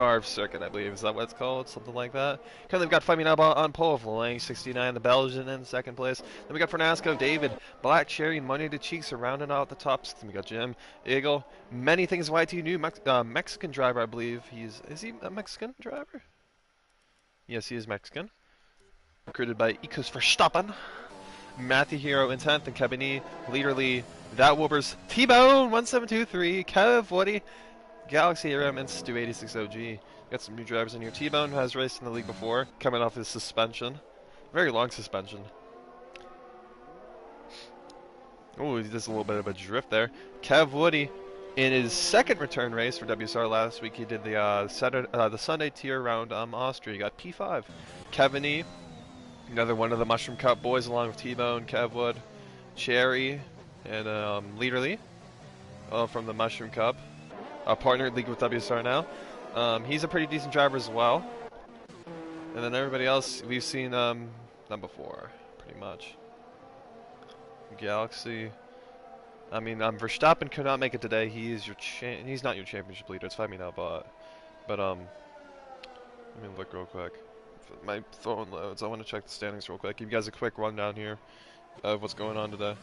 Carve circuit, I believe. Is that what it's called? Something like that. Currently, we've got Fighting Up on pole for Lang 69, the Belgian in second place. Then we got Fernasco, David, Black Cherry, and Money to Cheeks are rounding out the tops. Then we got Jim, Eagle, many things YT new Mexican driver, I believe. Is he a Mexican driver? Yes, he is Mexican. Recruited by Ecos Verstappen. Matthew Hero in 10th, and Kevin E. Leaderly, That Woobers, T-Bone 1723, Kev Woody, Galaxy RM, and Stu 86 OG. Got some new drivers in here. T-Bone has raced in the league before, coming off his suspension. Very long suspension. Oh, he does a little bit of a drift there. Kev Woody, in his second return race for WSR last week, he did the Sunday tier around Austria. He got P5. Kevin E, another one of the Mushroom Cup boys, along with T-Bone, Kevwood, Cherry, and Leaderly from the Mushroom Cup. Partnered league with WSR now. He's a pretty decent driver as well. And then everybody else, we've seen them before, pretty much. Galaxy. I mean, Verstappen could not make it today. He is he's not your championship leader. It's 5 me now, but let me look real quick. My phone loads. I want to check the standings real quick. Give you guys a quick rundown here of what's going on today.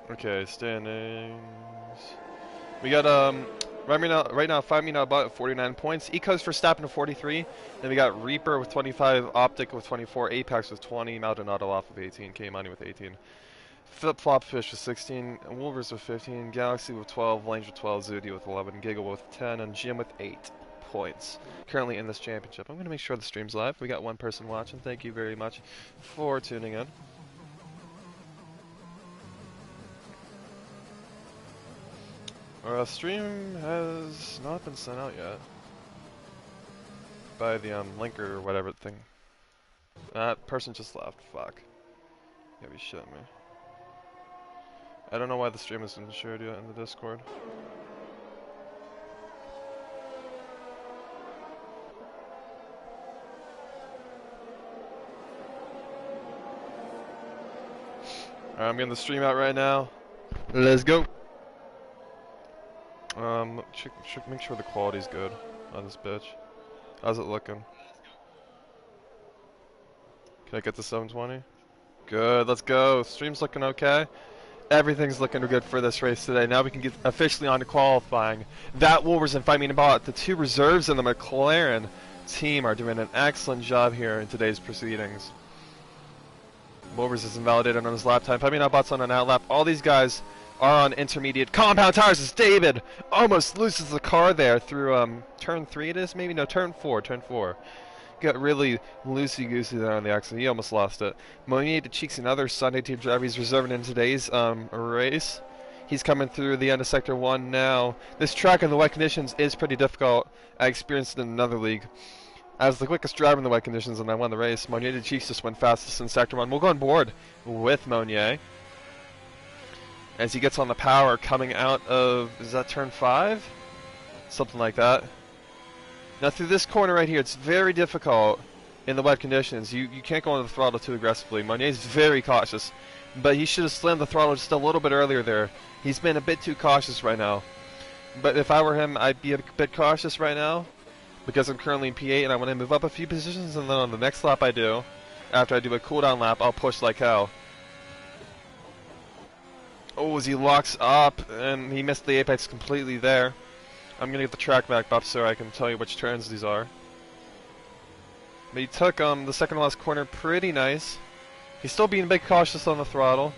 Okay, standings. We got right now 5 me now about 49 points. Ecos for Verstappen with 43. Then we got Reaper with 25, Optic with 24, Apex with 20, Mountain Auto off with 18, K-Money with 18. Flip Flop Fish with 16, Wolvers with 15, Galaxy with 12, Lange with 12, Zudi with 11, Giggle with 10, and Jim with 8 points. Currently in this championship. I'm going to make sure the stream's live. We got one person watching. Thank you very much for tuning in. Our stream has not been sent out yet by the link or whatever thing. That person just left. Fuck. You gotta be shitting me. I don't know why the stream isn't shared yet in the Discord. Alright, I'm getting the stream out right now. Let's go. Make sure the quality's good on this bitch. How's it looking? Can I get to 720? Good, let's go. Stream's looking okay. Everything's looking good for this race today. Now we can get officially on to qualifying. That Wolvers and Fight Me About the two reserves in the McLaren team are doing an excellent job here in today's proceedings. Wolvers is invalidated on his lap time. Fight Me About's on an out lap. All these guys are on intermediate compound tires as David almost loses the car there through turn 3 it is, maybe? No, turn 4. Got really loosey-goosey there on the accident. He almost lost it. Monier to Cheeks, another Sunday team driver. He's reserving in today's race. He's coming through the end of Sector 1 now. This track in the wet conditions is pretty difficult. I experienced it in another league. I was the quickest driver in the wet conditions and I won the race. Monier to Cheeks just went fastest in Sector 1. We'll go on board with Monier as he gets on the power coming out of, is that turn 5? Something like that. Now through this corner right here, it's very difficult in the wet conditions. You can't go on the throttle too aggressively. Monier's very cautious, but he should have slammed the throttle just a little bit earlier there. He's been a bit too cautious right now. But if I were him, I'd be a bit cautious right now because I'm currently in P8 and I want to move up a few positions, and then on the next lap after I do a cooldown lap, I'll push like hell. Oh, as he locks up, and he missed the apex completely there. I'm going to get the track back up so I can tell you which turns these are. But he took the second to last corner pretty nice. He's still being a bit cautious on the throttle.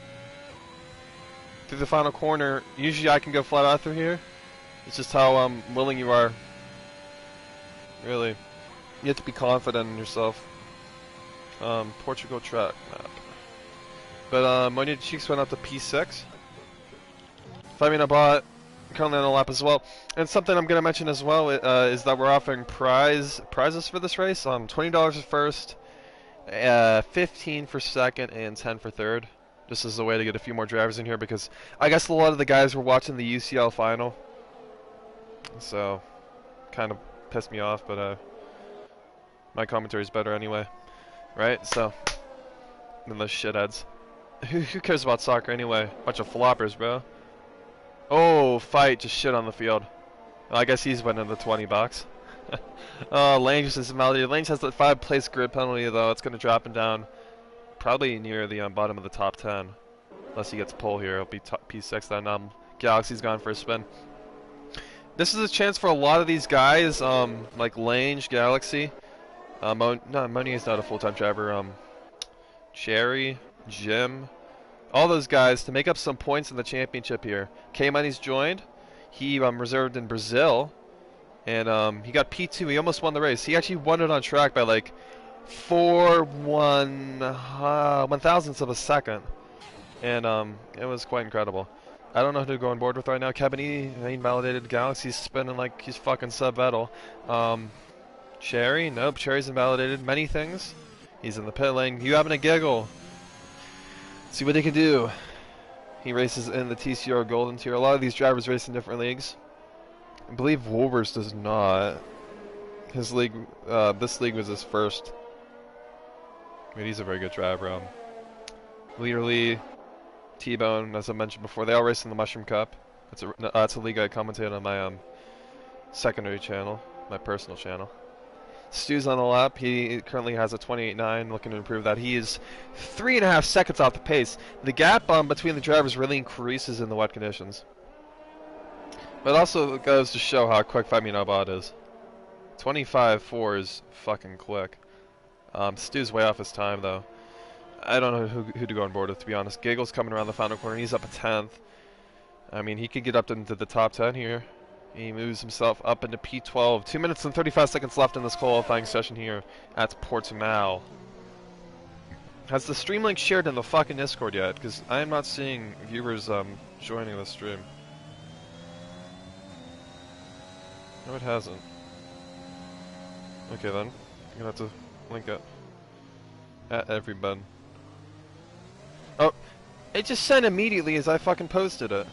Through the final corner, usually I can go flat out through here. It's just how willing you are. Really. You have to be confident in yourself. Portugal track map. But Monier Cheeks went up to P6. Fight Me About currently on the lap as well. And something I'm going to mention as well is that we're offering prizes for this race. $20 for first, 15 for second, and 10 for third. just as a way to get a few more drivers in here, because I guess a lot of the guys were watching the UCL final, so kind of pissed me off, but my commentary is better anyway, right? So, than those shitheads. Who cares about soccer anyway? Bunch of floppers, bro. Oh, fight, just shit on the field. Well, I guess he's winning the 20 bucks. Lange is invalidated. Lange has the 5-place grid penalty, though. It's going to drop him down probably near the bottom of the top 10. Unless he gets pole here, it'll be P6 then. Galaxy's gone for a spin. This is a chance for a lot of these guys, like Lange, Galaxy. Monier's not a full-time driver. Cherry, Jim, all those guys to make up some points in the championship here. K-Money's joined. He reserved in Brazil, and he got P2. He almost won the race. He actually won it on track by like 1/1000th of a second, and it was quite incredible. I don't know who to go on board with right now. Cabanini, invalidated. Galaxy's spinning like he's fucking sub-Vettel. Cherry, nope. Cherry's invalidated. Many things. He's in the pit lane. You having a giggle? See what he can do. He races in the TCR Golden Tier. A lot of these drivers race in different leagues. I believe Wolvers does not. His league, this league was his first. I mean, he's a very good driver. Leader Lee, T-Bone, as I mentioned before, they all race in the Mushroom Cup. That's a league I commentate on my secondary channel, my personal channel. Stu's on the lap. He currently has a 28.9, looking to improve that. He is 3.5 seconds off the pace. The gap between the drivers really increases in the wet conditions. But also goes to show how quick 5-minute bot is. 25.4 is fucking quick. Stu's way off his time, though. I don't know who to go on board with, to be honest. Giggle's coming around the final corner. He's up a 10th. I mean, he could get up into the top 10 here. He moves himself up into P12. 2 minutes and 35 seconds left in this qualifying session here at Portugal. Has the stream link shared in the fucking Discord yet? Because I am not seeing viewers joining the stream. No, it hasn't. Okay then, I'm gonna have to link it at everybody. Oh, it just sent immediately as I fucking posted it.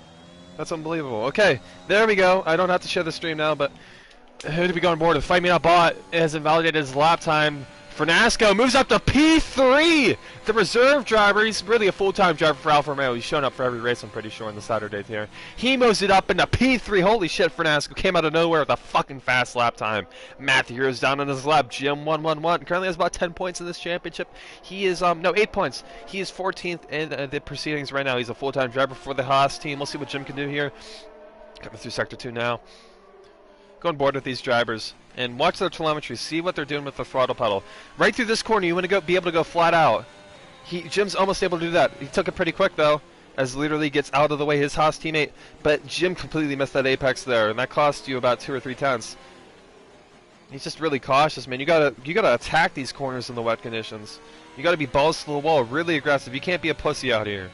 That's unbelievable. Okay, there we go. I don't have to share the stream now, but who did we go on board with? 5-minute bot has invalidated his lap time. Fernasco moves up to P3! The reserve driver, he's really a full-time driver for Alfa Romeo. He's shown up for every race, I'm pretty sure, in the Saturday tier. He moves it up into P3. Holy shit, Fernasco came out of nowhere with a fucking fast lap time. Matthew is down on his lap. Jim 111. Currently has about 10 points in this championship. He is, no, 8 points. He is 14th in the proceedings right now. He's a full-time driver for the Haas team. We'll see what Jim can do here. Coming through Sector 2 now. Go on board with these drivers and watch their telemetry. See what they're doing with the throttle pedal. Right through this corner, you want to be able to go flat out. Jim's almost able to do that. He took it pretty quick though, as literally gets out of the way his Haas teammate. But Jim completely missed that apex there, and that cost you about 2 or 3 tenths. He's just really cautious, man. You gotta attack these corners in the wet conditions. You gotta be balls to the wall, really aggressive. You can't be a pussy out here.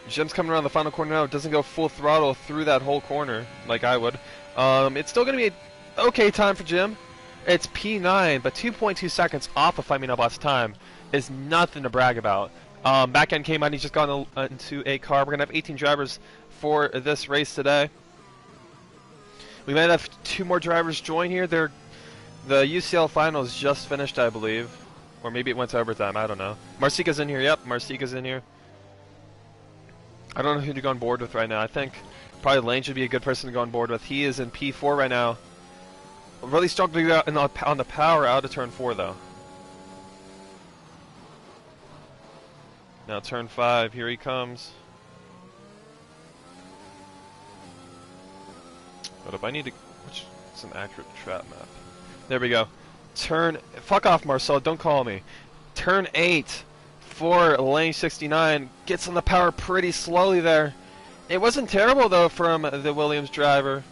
Jim's coming around the final corner now. Doesn't go full throttle through that whole corner like I would. It's still going to be an okay time for Jim. It's P9, but 2.2 seconds off of 5-minute bot's time is nothing to brag about. Back end came out. He's just gone into a car. We're going to have 18 drivers for this race today. We might have 2 more drivers join here. The UCL finals just finished, I believe. Or maybe it went to overtime. I don't know. Marsica's in here. Yep, Marsica's in here. I don't know who to go on board with right now. I think probably Lane should be a good person to go on board with. He is in P4 right now. Really struggling out on the power out of turn 4 though. Now turn 5, here he comes. What if I need to? It's an accurate trap map. There we go. Fuck off, Marcel. Don't call me. Turn 8. For lane 69, gets on the power pretty slowly there. It wasn't terrible though from the Williams driver,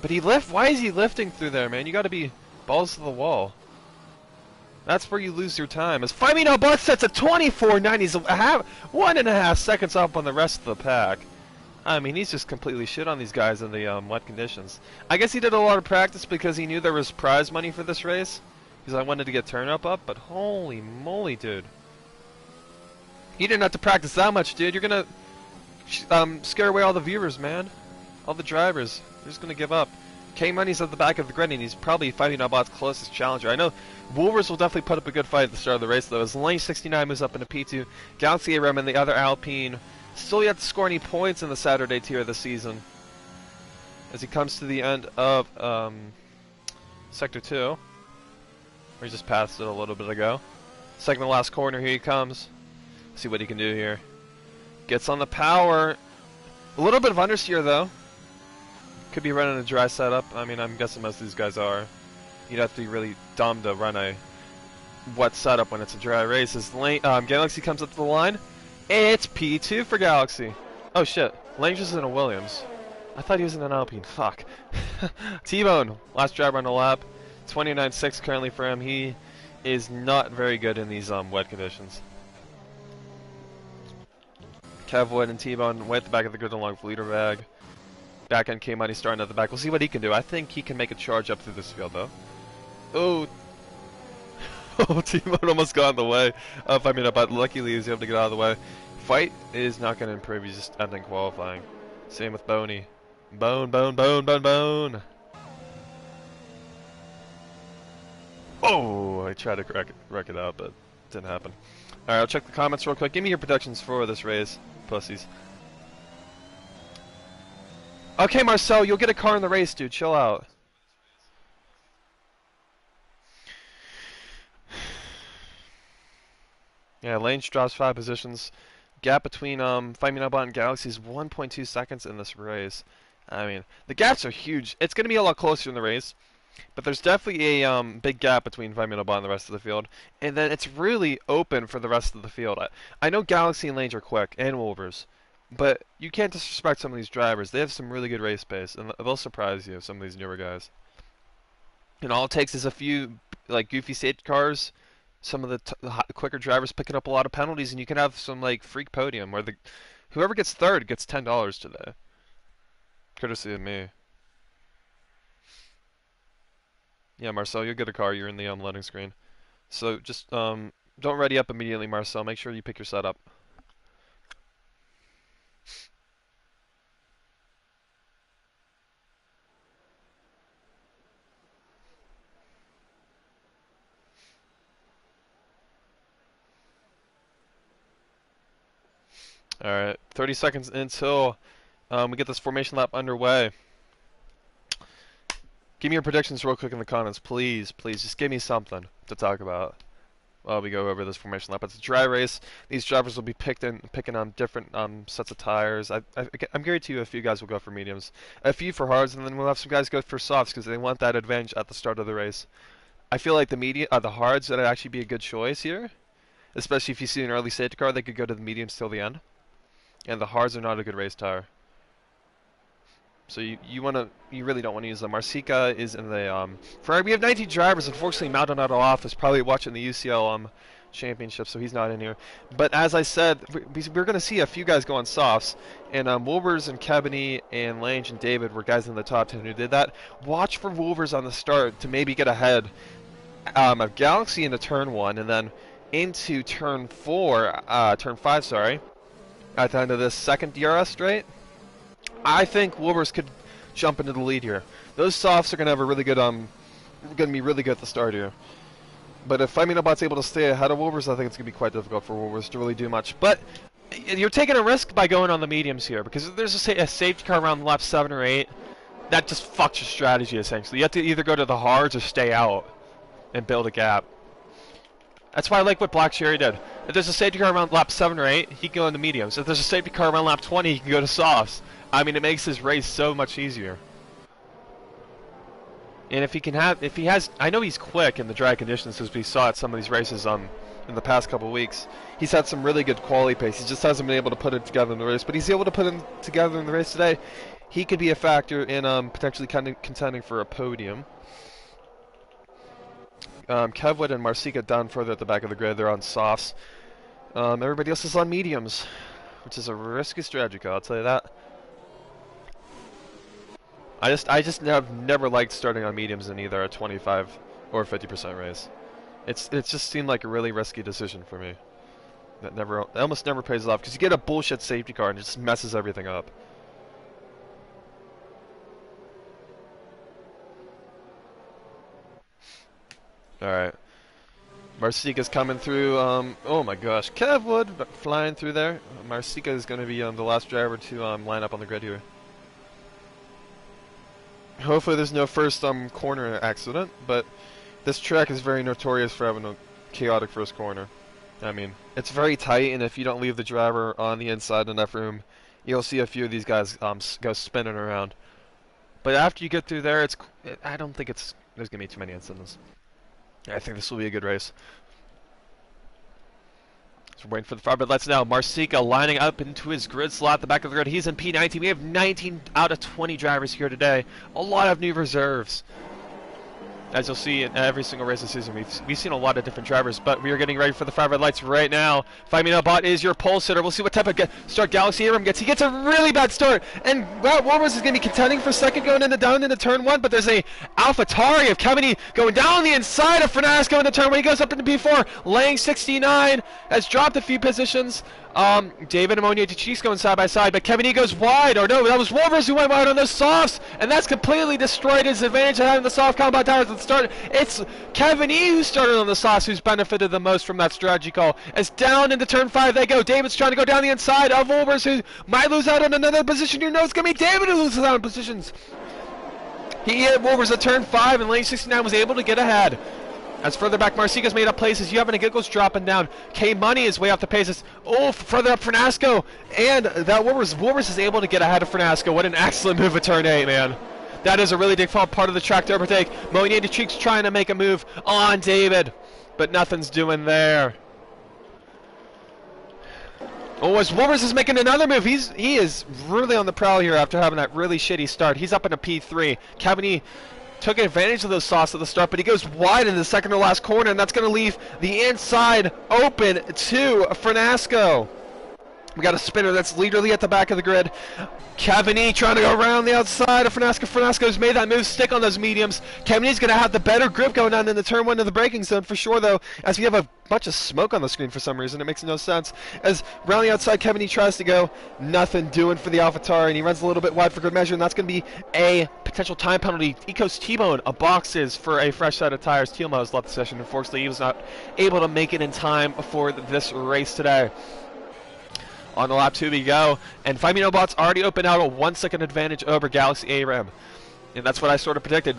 but why is he lifting through there, man? You got to be balls to the wall. That's where you lose your time. As 5-minute bot sets at 24.9, he's 1.5 seconds off on the rest of the pack. I mean, he's just completely shit on these guys in the wet conditions. I guess he did a lot of practice because he knew there was prize money for this race, because I wanted to get turn up, but holy moly, dude. You didn't have to practice that much, dude. You're gonna scare away all the viewers, man. All the drivers. They're just gonna give up. K-Money's at the back of the grid, and he's probably fighting Bot's closest challenger. I know Wolvers will definitely put up a good fight at the start of the race, though, as Lane 69 moves up into P2. Galaxy ARM and the other Alpine still yet to score any points in the Saturday tier of the season, as he comes to the end of Sector 2, where he just passed it a little bit ago. Second to last corner, here he comes. See what he can do here. Gets on the power. A little bit of understeer, though. Could be running a dry setup. I mean, I'm guessing most of these guys are. You'd have to be really dumb to run a wet setup when it's a dry race. As Galaxy comes up to the line, it's P2 for Galaxy. Oh shit, Lange is in a Williams. I thought he was in an Alpine. Fuck. T-Bone, last driver on the lap. 29.6 currently for him. He is not very good in these wet conditions. Kev Wood and T-Bone way at the back of the grid along with leader bag. Back end K-Money starting at the back. We'll see what he can do. I think he can make a charge up through this field, though. Oh. Oh, T-Bone almost got in the way. But luckily he was able to get out of the way. Fight is not going to improve. He's just ending qualifying. Same with Boney. Bone. Oh, I tried to wreck it out, but it didn't happen. Alright, I'll check the comments real quick. Give me your predictions for this race, pussies. Okay, Marcel, you'll get a car in the race, dude. Chill out. Yeah, Lane drops 5 positions. Gap between Bot and Galaxy is 1.2 seconds in this race. I mean, the gaps are huge. It's going to be a lot closer in the race, but there's definitely a big gap between Bot and the rest of the field. And then it's really open for the rest of the field. I know Galaxy and Lane are quick, and Wolvers. But you can't disrespect some of these drivers. They have some really good race pace, and they'll surprise you, some of these newer guys. And all it takes is a few like goofy safety cars, some of the quicker drivers picking up a lot of penalties, and you can have some like freak podium where whoever gets third gets $10 today, courtesy of me. Yeah, Marcel, you'll get a car. You're in the loading screen, so just don't ready up immediately, Marcel. Make sure you pick your setup. Alright, 30 seconds until we get this formation lap underway. Give me your predictions real quick in the comments, please. Please, just give me something to talk about while we go over this formation lap. It's a dry race. These drivers will be picking on different sets of tires. I'm guarantee you a few guys will go for mediums, a few for hards, and then we'll have some guys go for softs because they want that advantage at the start of the race. I feel like the hards would actually be a good choice here, especially if you see an early safety car. They could go to the mediums till the end. And the hards are not a good race tire. So you really don't want to use them. Marsica is in the Ferrari. We have 19 drivers. Unfortunately, Maldonado off is probably watching the UCL championship, so he's not in here. But as I said, we're going to see a few guys go on softs. And Wolvers and Kebany and Lange and David were guys in the top 10 who did that. Watch for Wolvers on the start to maybe get ahead of Galaxy into turn 1 and then into turn 5, sorry. At the end of this second DRS straight, I think Wolvers could jump into the lead here. Those softs are going to have a really good, going to be really good at the start here. But if Bot's able to stay ahead of Wolvers, I think it's going to be quite difficult for Wolvers to really do much. But you're taking a risk by going on the mediums here, because if there's a safety car around lap 7 or 8, that just fucks your strategy essentially. You have to either go to the hards or stay out and build a gap. That's why I like what Black Cherry did. If there's a safety car around lap 7 or 8, he can go into mediums. If there's a safety car around lap 20, he can go to softs. I mean, it makes his race so much easier. And if he has, I know he's quick in the dry conditions, as we saw at some of these races in the past couple weeks. He's had some really good quality pace. He just hasn't been able to put it together in the race, but he's able to put it together in the race today. He could be a factor in potentially contending for a podium. Kevwood and Marsica down further at the back of the grid. They're on softs. Everybody else is on mediums, which is a risky strategy, I'll tell you that. I just have never liked starting on mediums in either a 25 or 50% race. It's just seemed like a really risky decision for me. That almost never pays off because you get a bullshit safety car and it just messes everything up. Alright. Marsica's coming through. Oh my gosh. Kev Wood flying through there. Marsica is going to be the last driver to line up on the grid here. Hopefully there's no first corner accident, but this track is very notorious for having a chaotic first corner. I mean, it's very tight, and if you don't leave the driver on the inside enough room, you'll see a few of these guys go spinning around. But after you get through there, I don't think there's going to be too many incidents. I think this will be a good race. So we're waiting for the far, but let's now. Marsica lining up into his grid slot at the back of the grid. He's in P19. We have 19 out of 20 drivers here today. A lot of new reserves. As you'll see in every single race this season, we've seen a lot of different drivers, but we are getting ready for the 5 red lights right now. 5 minute bot is your pole sitter. We'll see what type of start Galaxy Aram gets. He gets a really bad start, and Warmers is going to be contending for second going down into turn 1, but there's a AlphaTauri of Kevin going down the inside of Fernasco into turn 1. He goes up into P4, laying 69, has dropped a few positions. David and Monier Chiefs going side by side, but Kevin E goes wide, or no, that was Wolvers who went wide on those softs, and that's completely destroyed his advantage of having the soft compound tires at the start. It's Kevin E who started on the softs who's benefited the most from that strategy call. As down into turn 5 they go. David's trying to go down the inside of Wolvers, who might lose out on another position. You know it's going to be David who loses out on positions. He hit Wolvers at turn 5, and lane 69 was able to get ahead. As further back, Marsica's made up places. You have any Giggles dropping down. K-Money is way off the paces. Oh, further up Fernasco. And that Wolvers is able to get ahead of Fernasco. What an excellent move at turn 8, man. That is a really big part of the track to overtake. Monier Cheeks trying to make a move on David, but nothing's doing there. Oh, as Wolvers is making another move. He is really on the prowl here after having that really shitty start. He's up in a P3. Cavani took advantage of those softs at the start, but he goes wide in the second to last corner, and that's going to leave the inside open to Fernasco. We got a spinner that's literally at the back of the grid. Cavani trying to go around the outside of Fernasco. Fernasco's made that move stick on those mediums. Cavani's going to have the better grip going on in the turn 1 of the braking zone for sure, though, as we have a bunch of smoke on the screen for some reason. It makes no sense. As around the outside, Cavani tries to go. Nothing doing for the AlphaTauri, and he runs a little bit wide for good measure, and that's going to be a potential time penalty. Ecos T-Bone boxes for a fresh set of tires. Timo has left the session. Unfortunately, he was not able to make it in time for this race today. On the lap 2 we go, and Femino Bot's already opened out a 1 second advantage over Galaxy ARAM. And that's what I sort of predicted.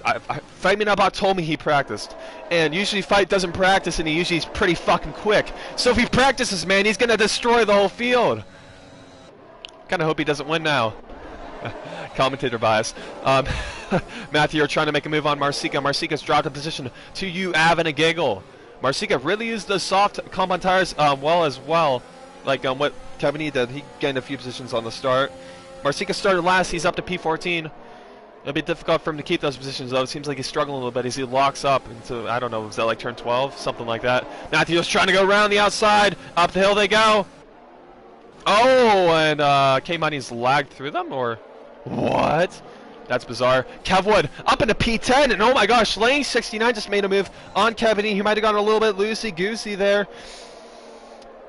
Femino Bot told me he practiced. And usually Fight doesn't practice, and he usually is pretty fucking quick. So if he practices, man, he's going to destroy the whole field. Kind of hope he doesn't win now. Commentator bias. Matthew are trying to make a move on Marsica. Marsica's dropped a position to you, Avon and Giggle. Marsica really used the soft compound tires well. Like what Cavani did, he gained a few positions on the start. Marsica started last, he's up to P14. It'll be difficult for him to keep those positions, though. It seems like he's struggling a little bit as he locks up into, I don't know, was that like turn 12? Something like that. Matthew's trying to go around the outside. Up the hill they go. Oh, and K-Money's lagged through them, or what? That's bizarre. Kevwood up into P10, and oh my gosh, lane 69 just made a move on Cavani. He might have gone a little bit loosey-goosey there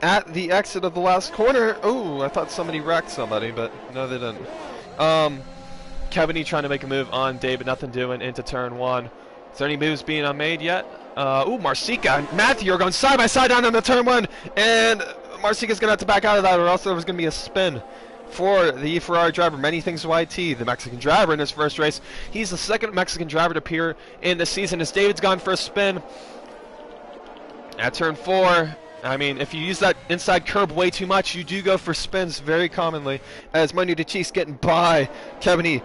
at the exit of the last corner. Oh, I thought somebody wrecked somebody, but no, they didn't. Cavani trying to make a move on David, nothing doing into turn 1. Is there any moves being made yet? Ooh, Marsica and Matthew are going side by side down on the turn 1, and Marsica's going to have to back out of that, or else there was going to be a spin for the Ferrari driver. Many things YT, the Mexican driver in his first race. He's the second Mexican driver to appear in the season, as David's gone for a spin at turn 4. I mean, if you use that inside curb way too much, you do go for spins very commonly. As Monier de Chiefs getting by Cavani.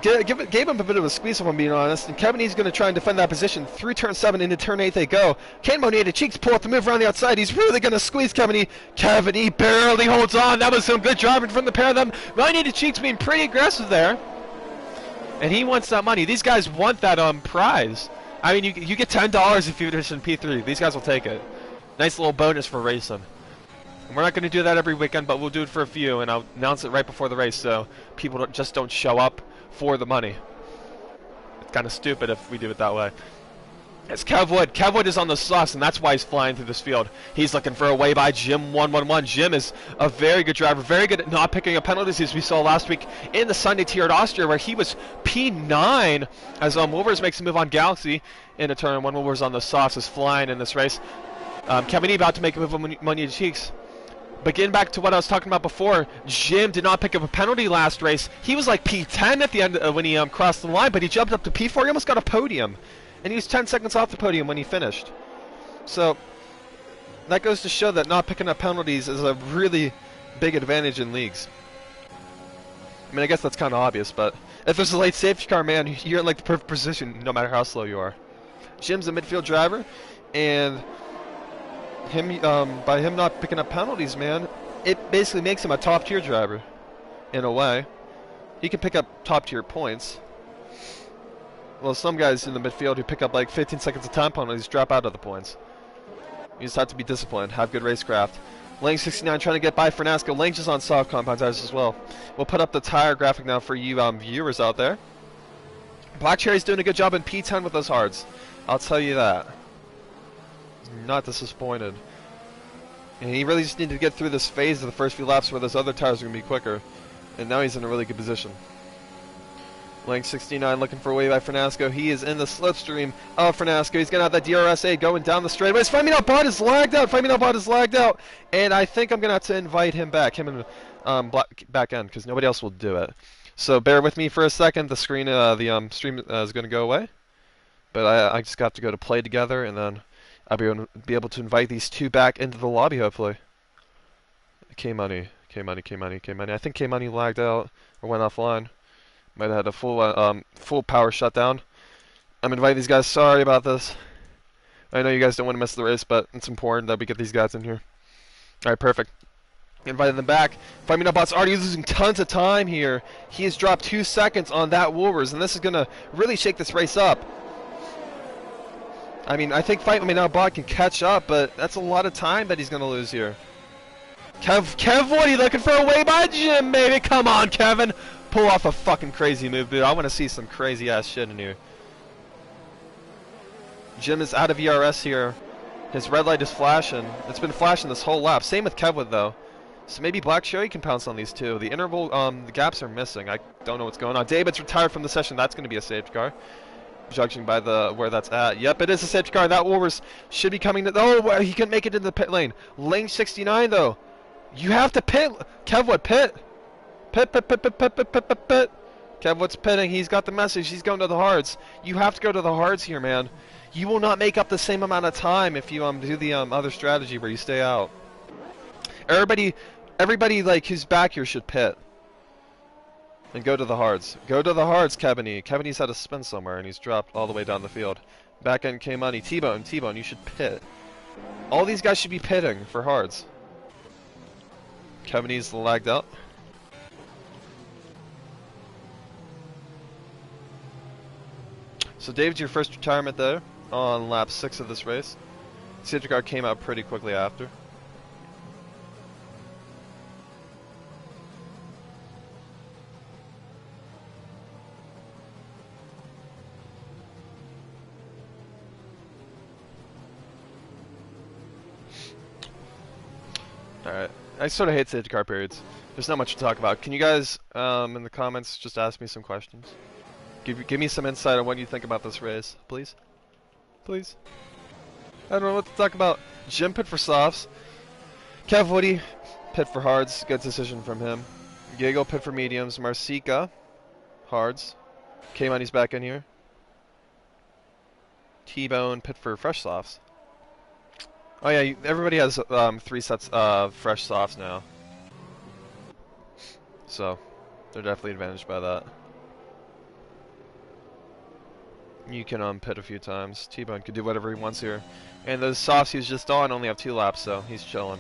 Gave him a bit of a squeeze, if I'm being honest. And Cavani's going to try and defend that position. Through turn 7 into turn 8 they go. Can Monier de Chiefs pull up the move around the outside? He's really going to squeeze Cavani. Cavani barely holds on. That was some good driving from the pair of them. Monier de Chiefs being pretty aggressive there. And he wants that money. These guys want that prize. I mean, you get $10 if you finish in P3. These guys will take it. Nice little bonus for racing. And we're not going to do that every weekend, but we'll do it for a few, and I'll announce it right before the race so people just don't show up for the money. It's kind of stupid if we do it that way. It's Kev Wood. Kev Wood is on the softs, and that's why he's flying through this field. He's looking for a way by Jim 111. Jim is a very good driver, very good at not picking up penalties, as we saw last week in the Sunday tier at Austria, where he was P9 as Wolvers makes a move on Galaxy in a turn. One Wolvers on the softs is flying in this race. Kevin E about to make a move on Money Cheeks. But getting back to what I was talking about before, Jim did not pick up a penalty last race. He was like P10 at the end when he crossed the line, but he jumped up to P4. He almost got a podium. And he was 10 seconds off the podium when he finished. So that goes to show that not picking up penalties is a really big advantage in leagues. I mean, I guess that's kind of obvious, but if there's a late safety car, man, you're in like the perfect position no matter how slow you are. Jim's a midfield driver, and by him not picking up penalties, man, it basically makes him a top-tier driver in a way. He can pick up top-tier points. Well, some guys in the midfield who pick up like 15 seconds of time penalties drop out of the points. You just have to be disciplined, have good racecraft. Lang 69 trying to get by Fernasco. Lang's just on soft compound tires as well. We'll put up the tire graphic now for you viewers out there. Black Cherry's doing a good job in P10 with those hards. I'll tell you that. Not disappointed. And he really just needed to get through this phase of the first few laps where those other tires are going to be quicker. And now he's in a really good position. Lang 69 looking for a way by Fernasco. He is in the slipstream of Fernasco. He's going to have that DRS-8 going down the straightaways. Bot is lagged out. Bot is lagged out. And I think I'm going to have to invite him back. Him and back end, because nobody else will do it. So bear with me for a second. The screen, the stream is going to go away. But I just got to go to play together, and then I'll be able to invite these two back into the lobby, hopefully. K-Money. I think K-Money lagged out or went offline. Might have had a full power shutdown. I'm inviting these guys. Sorry about this. I know you guys don't want to miss the race, but it's important that we get these guys in here. All right, perfect. Invited them back. Bot's already losing tons of time here. He has dropped 2 seconds on that Wolvers, and this is going to really shake this race up. I mean, I think Bot can catch up, but that's a lot of time that he's going to lose here. Kev Woody looking for a way by Jim, baby. Come on, Kevin. Pull off a fucking crazy move, dude. I want to see some crazy ass shit in here. Jim is out of ERS here. His red light is flashing. It's been flashing this whole lap. Same with Kevwood though. So maybe Black Cherry can pounce on these two. The interval, the gaps are missing. I don't know what's going on. David's retired from the session. That's going to be a safety car, judging by where that's at. Yep, it is a safety car. That Wolvers should be coming to. Oh, he couldn't make it into the pit lane. Lane 69 though. You have to pit. Kevwood, pit. Pit. Kevwood's pitting. He's got the message. He's going to the hards. You have to go to the hards here, man. You will not make up the same amount of time if you do the other strategy where you stay out. Everybody like who's back here should pit and go to the hards. Go to the hards, Kevin. Kevin's had a spin somewhere and he's dropped all the way down the field. Back end K-Money. T-Bone, you should pit. All these guys should be pitting for hards. Kevin's lagged out. So David's your first retirement there on lap 6 of this race. Safety car came out pretty quickly after. Alright, I sort of hate safety car periods. There's not much to talk about. Can you guys, in the comments, just ask me some questions? Give me some insight on what you think about this race, please? Please? I don't know what to talk about. Jim pit for softs. Kev Woody pit for hards. Good decision from him. Gigo pit for mediums. Marcica hards. K-Money's back in here. T-Bone pit for fresh softs. Oh yeah, everybody has 3 sets of fresh softs now. So, they're definitely advantaged by that. You can pit a few times. T-Bone can do whatever he wants here. And those softs he's just on only have 2 laps, so he's chilling.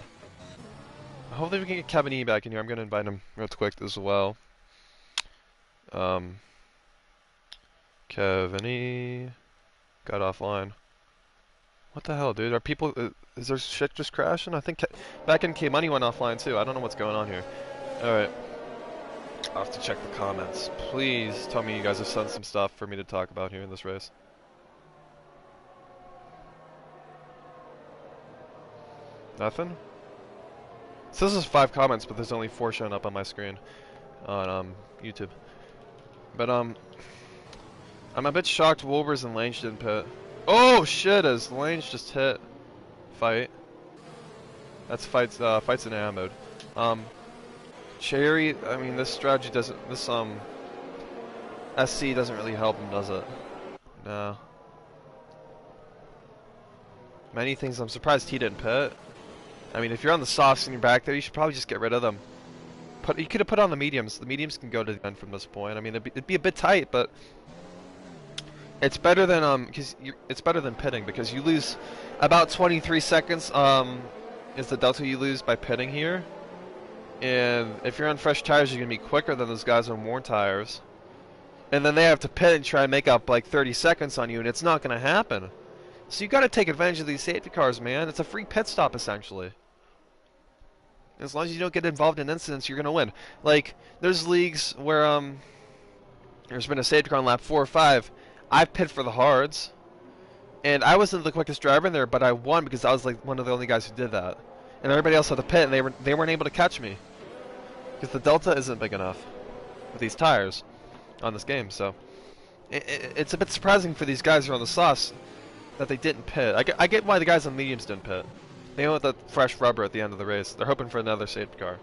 Hopefully we can get Kevin E back in here. I'm going to invite him real quick as well. Kevin E got offline. What the hell, dude? Are people... is there shit just crashing? I think back in K-Money went offline too. I don't know what's going on here. Alright. I'll have to check the comments. Please tell me you guys have sent some stuff for me to talk about here in this race. Nothing? So this is 5 comments, but there's only 4 showing up on my screen on YouTube. But I'm a bit shocked Wolvers and Lange didn't pit. Oh shit! As Lange just hit fight. That's fights in AI mode. Cherry. I mean, this strategy doesn't. This SC doesn't really help him, does it? No. Many things. I'm surprised he didn't pit. I mean, if you're on the softs and you're back there, you should probably just get rid of them. You could have put on the mediums. The mediums can go to the end from this point. I mean, it'd be a bit tight, but it's better than it's better than pitting, because you lose about 23 seconds. Is the delta you lose by pitting here, and if you're on fresh tires, you're gonna be quicker than those guys on worn tires, and then they have to pit and try and make up like 30 seconds on you, and it's not gonna happen. So you got to take advantage of these safety cars, man. It's a free pit stop essentially. As long as you don't get involved in incidents, you're gonna win. Like, there's leagues where there's been a safety car on lap 4 or 5. I've pit for the hards, and I wasn't the quickest driver in there, but I won because I was like one of the only guys who did that. And everybody else had to pit, and they weren't able to catch me because the delta isn't big enough with these tires on this game. So it's a bit surprising for these guys who are on the sauce that they didn't pit. I get why the guys on mediums didn't pit. They want the fresh rubber at the end of the race. They're hoping for another safety car.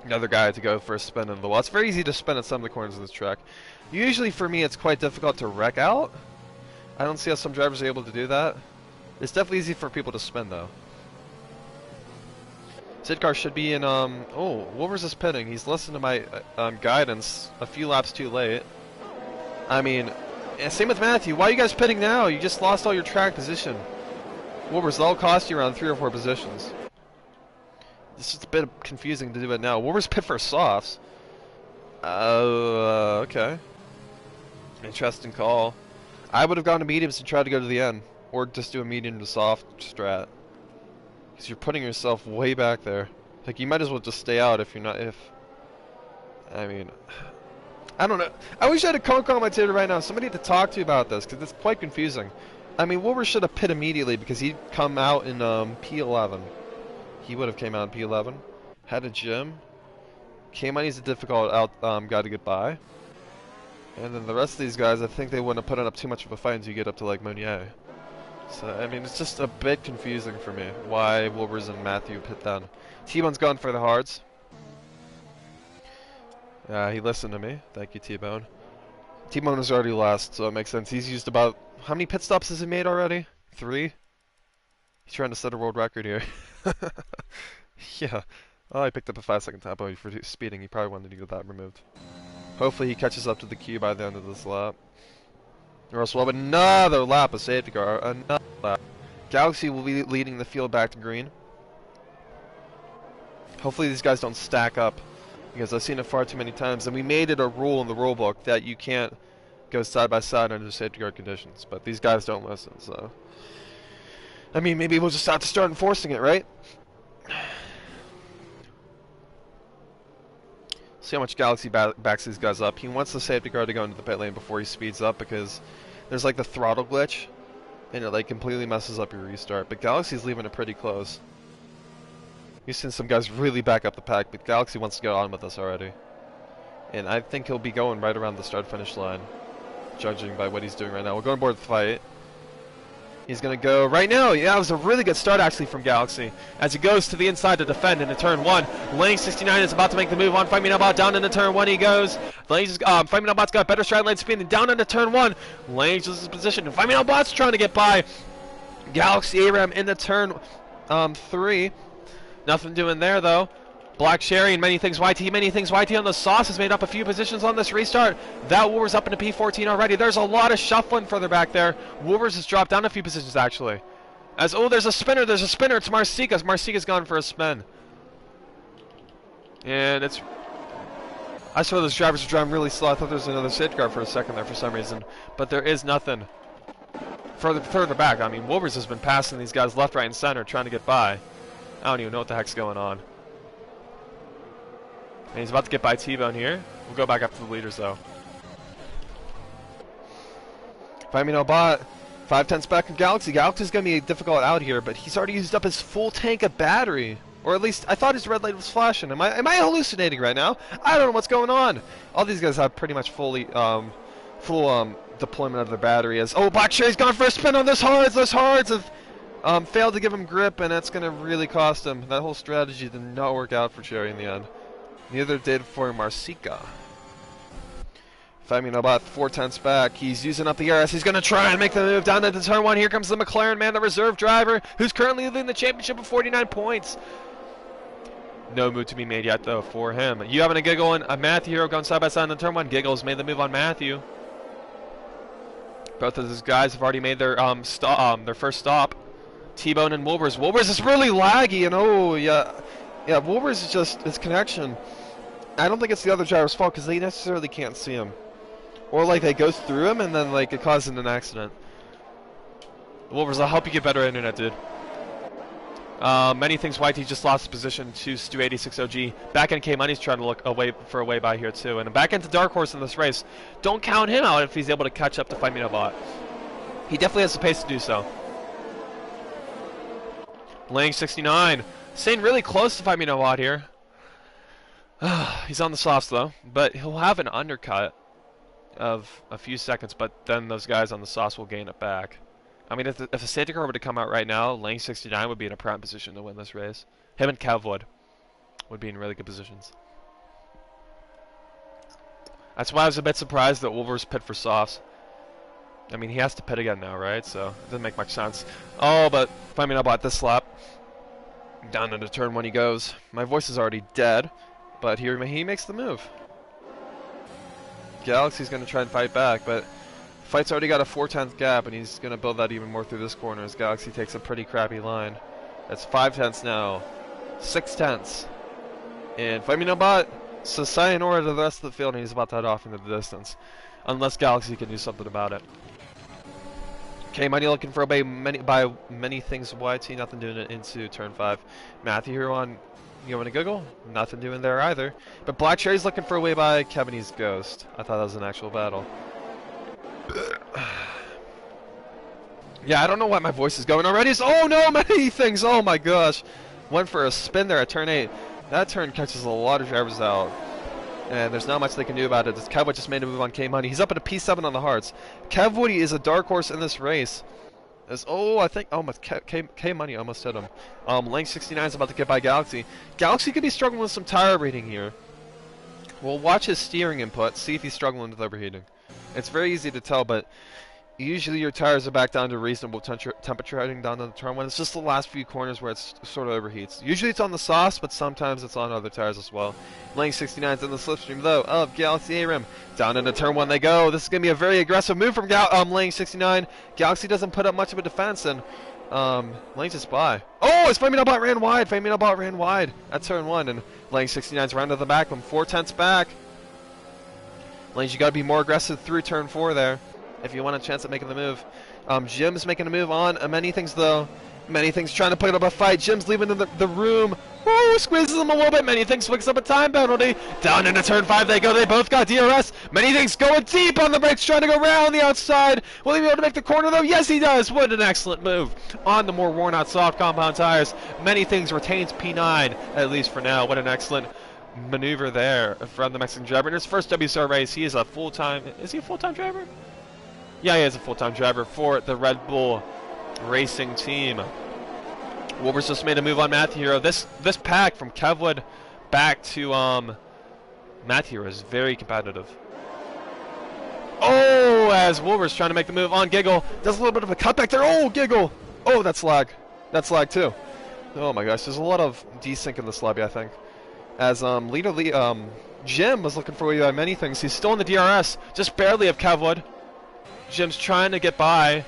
Another guy to go for a spin in the wall. It's very easy to spin at some of the corners of this track. Usually for me it's quite difficult to wreck out. I don't see how some drivers are able to do that. It's definitely easy for people to spin though. Safety car should be in, oh, Wolvers is pitting. He's listened to my guidance a few laps too late. I mean, same with Matthew. Why are you guys pitting now? You just lost all your track position. Wolvers, that'll cost you around 3 or 4 positions. It's just a bit confusing to do it now. Wolvers pit for softs. Okay. Interesting call. I would have gone to mediums and tried to go to the end. Or just do a medium to soft strat. Because you're putting yourself way back there. Like, you might as well just stay out if you're not, I mean, I don't know. I wish I had a co-commentator right now, somebody to talk to about this, because it's quite confusing. I mean, Wolvers should have pit immediately because he'd come out in P11. He would have came out in P11. Had a gym. K-Money's a difficult guy to get by. And then the rest of these guys, I think they wouldn't have put up too much of a fight until you get up to like Meunier. So, I mean, it's just a bit confusing for me why Wolvers and Matthew pit then. T-Bone's gone for the hards. He listened to me. Thank you, T-Bone. T-Bone is already last, so it makes sense. He's used about... How many pit stops has he made already? 3? He's trying to set a world record here. Yeah. Oh, I picked up a 5-second tempo for speeding. He probably wanted to get that removed. Hopefully he catches up to the queue by the end of this lap. Or else we'll have another lap of safety car. Another lap. Galaxy will be leading the field back to green. Hopefully these guys don't stack up, because I've seen it far too many times. And we made it a rule in the rule book that you can't go side by side under safety car conditions. But these guys don't listen, so... I mean, maybe we'll just have to start enforcing it, right? See how much Galaxy backs these guys up. He wants the safety car to go into the pit lane before he speeds up, because there's like the throttle glitch, and it like completely messes up your restart. But Galaxy's leaving it pretty close. You've seen some guys really back up the pack, but Galaxy wants to get on with us already. And I think he'll be going right around the start-finish line, judging by what he's doing right now. We'll go on board the fight. He's going to go right now. Yeah, it was a really good start, actually, from Galaxy. As he goes to the inside to defend into turn 1. Lane 69 is about to make the move on Fight Me Now Bot. Down into turn 1 he goes. Fight Me Now Bot's got better stride lane speed. And down into turn 1. Lane loses his position. And Fight Me Now Bot's trying to get by Galaxy ARAM into turn 3. Nothing doing there, though. Black Sherry and Many Things YT. Many Things YT on the sauce has made up a few positions on this restart. That Wolvers up into P14 already. There's a lot of shuffling further back there. Wolvers has dropped down a few positions, actually. As, oh, there's a spinner. There's a spinner. It's Marsikas. Marsikas gone for a spin. And it's... I saw those drivers were driving really slow. I thought there was another safety car for a second there for some reason. But there is nothing. Further back, I mean, Wolvers has been passing these guys left, right, and center trying to get by. I don't even know what the heck's going on. And he's about to get by T-Bone here. We'll go back up to the leaders, though. Fight Me Now Bot 5/10 back in Galaxy. Galaxy's going to be difficult out here, but he's already used up his full tank of battery. Or at least, I thought his red light was flashing. Am I hallucinating right now? I don't know what's going on. All these guys have pretty much full deployment of their battery. Oh, Black Cherry's gone for a spin on those hards. Those hards have failed to give him grip, and that's going to really cost him. That whole strategy did not work out for Cherry in the end. Neither did for Marsica. Fighting about 4/10 back. He's using up the RS. He's going to try and make the move down into turn 1. Here comes the McLaren man, the reserve driver, who's currently leading the championship with 49 points. No move to be made yet, though, for him. You having a Giggle and a Matthew Hero going side by side in turn 1. Giggle's made the move on Matthew. Both of those guys have already made their first stop. T-Bone and Wolvers. Wolvers is really laggy, and oh, yeah, Wolvers is just his connection. I don't think it's the other driver's fault because they necessarily can't see him. Or like they go through him and then like it causes an accident. Wolvers, I'll help you get better internet, dude. Many things YT just lost his position to Stu 86 OG. Back end K Money's trying to look for a way by here too. And back into Dark Horse in this race. Don't count him out if he's able to catch up to Fight-Me-No-Bot. He definitely has the pace to do so. Lang 69. Staying really close to Fight-Me-No-Bot here. He's on the softs though, but he'll have an undercut of a few seconds, but then those guys on the sauce will gain it back. I mean, if the safety car were to come out right now, Lang 69 would be in a prime position to win this race. Him and Kev would be in really good positions. That's why I was a bit surprised that Wolvers pit for softs. I mean, he has to pit again now, right? So it doesn't make much sense. Oh, but Fight-Me-No-Bot this lap. Down into turn 1 he goes. My voice is already dead, but here he makes the move. Galaxy's going to try and fight back, but Fight's already got a 4/10 gap, and he's going to build that even more through this corner as Galaxy takes a pretty crappy line. That's 5/10 now, 6/10. And Fight-Me-No-Bot, so sayonara to the rest of the field, and he's about to head off into the distance. Unless Galaxy can do something about it. K-Money looking for by many things YT, nothing doing it into turn 5. Matthew here on You want to Giggle? Nothing doing there either. But Black Cherry's looking for a way by Kevinny's Ghost. I thought that was an actual battle. Yeah, I don't know why my voice is going already. Oh no, many things. Oh my gosh. Went for a spin there at turn 8. That turn catches a lot of drivers out. And there's not much they can do about it. Kevwood just made a move on K-Money. He's up at a P7 on the hearts. Kevwood is a dark horse in this race. I think almost K-Money almost hit him. Lang 69 is about to get by Galaxy. Galaxy could be struggling with some tire reading here. We'll watch his steering input, see if he's struggling with overheating. It's very easy to tell, but usually your tires are back down to reasonable temperature heading down to the turn 1. It's just the last few corners where it sort of overheats. Usually it's on the sauce, but sometimes it's on other tires as well. Lang 69's in the slipstream though of Galaxy A-Rim. Down into turn 1 they go. This is going to be a very aggressive move from Lang 69. Galaxy doesn't put up much of a defense, and Lang's just by. Oh, it's Fight-Me-No-Bot ran wide. Fight-Me-No-Bot ran wide at turn 1, and Lang 69's round to the back from 4/10 back. Lang, you got to be more aggressive through turn 4 there if you want a chance at making the move. Jim's making a move on Many Things though. Many Things trying to put up a fight. Jim's leaving the room. Woo, squeezes him a little bit. Many Things picks up a time penalty. Down into turn 5 they go. They both got DRS. Many Things going deep on the brakes, trying to go around the outside. Will he be able to make the corner though? Yes, he does. What an excellent move on the more worn out soft compound tires. Many Things retains P9, at least for now. What an excellent maneuver there from the Mexican driver. In his first WSR race, he is a full-time... Is he a full-time driver? Yeah, he is a full-time driver for the Red Bull Racing team. Wolvers just made a move on Matthew Hero. This pack from Kevwood back to Matthew Hero is very competitive. Oh, as Wolvers trying to make the move on Giggle. Does a little bit of a cutback there. Oh, Giggle. Oh, that's lag. That's lag too. Oh my gosh, there's a lot of desync in this lobby, I think. As Jim was looking for Many Things. He's still in the DRS, just barely of Kevwood. Jim's trying to get by.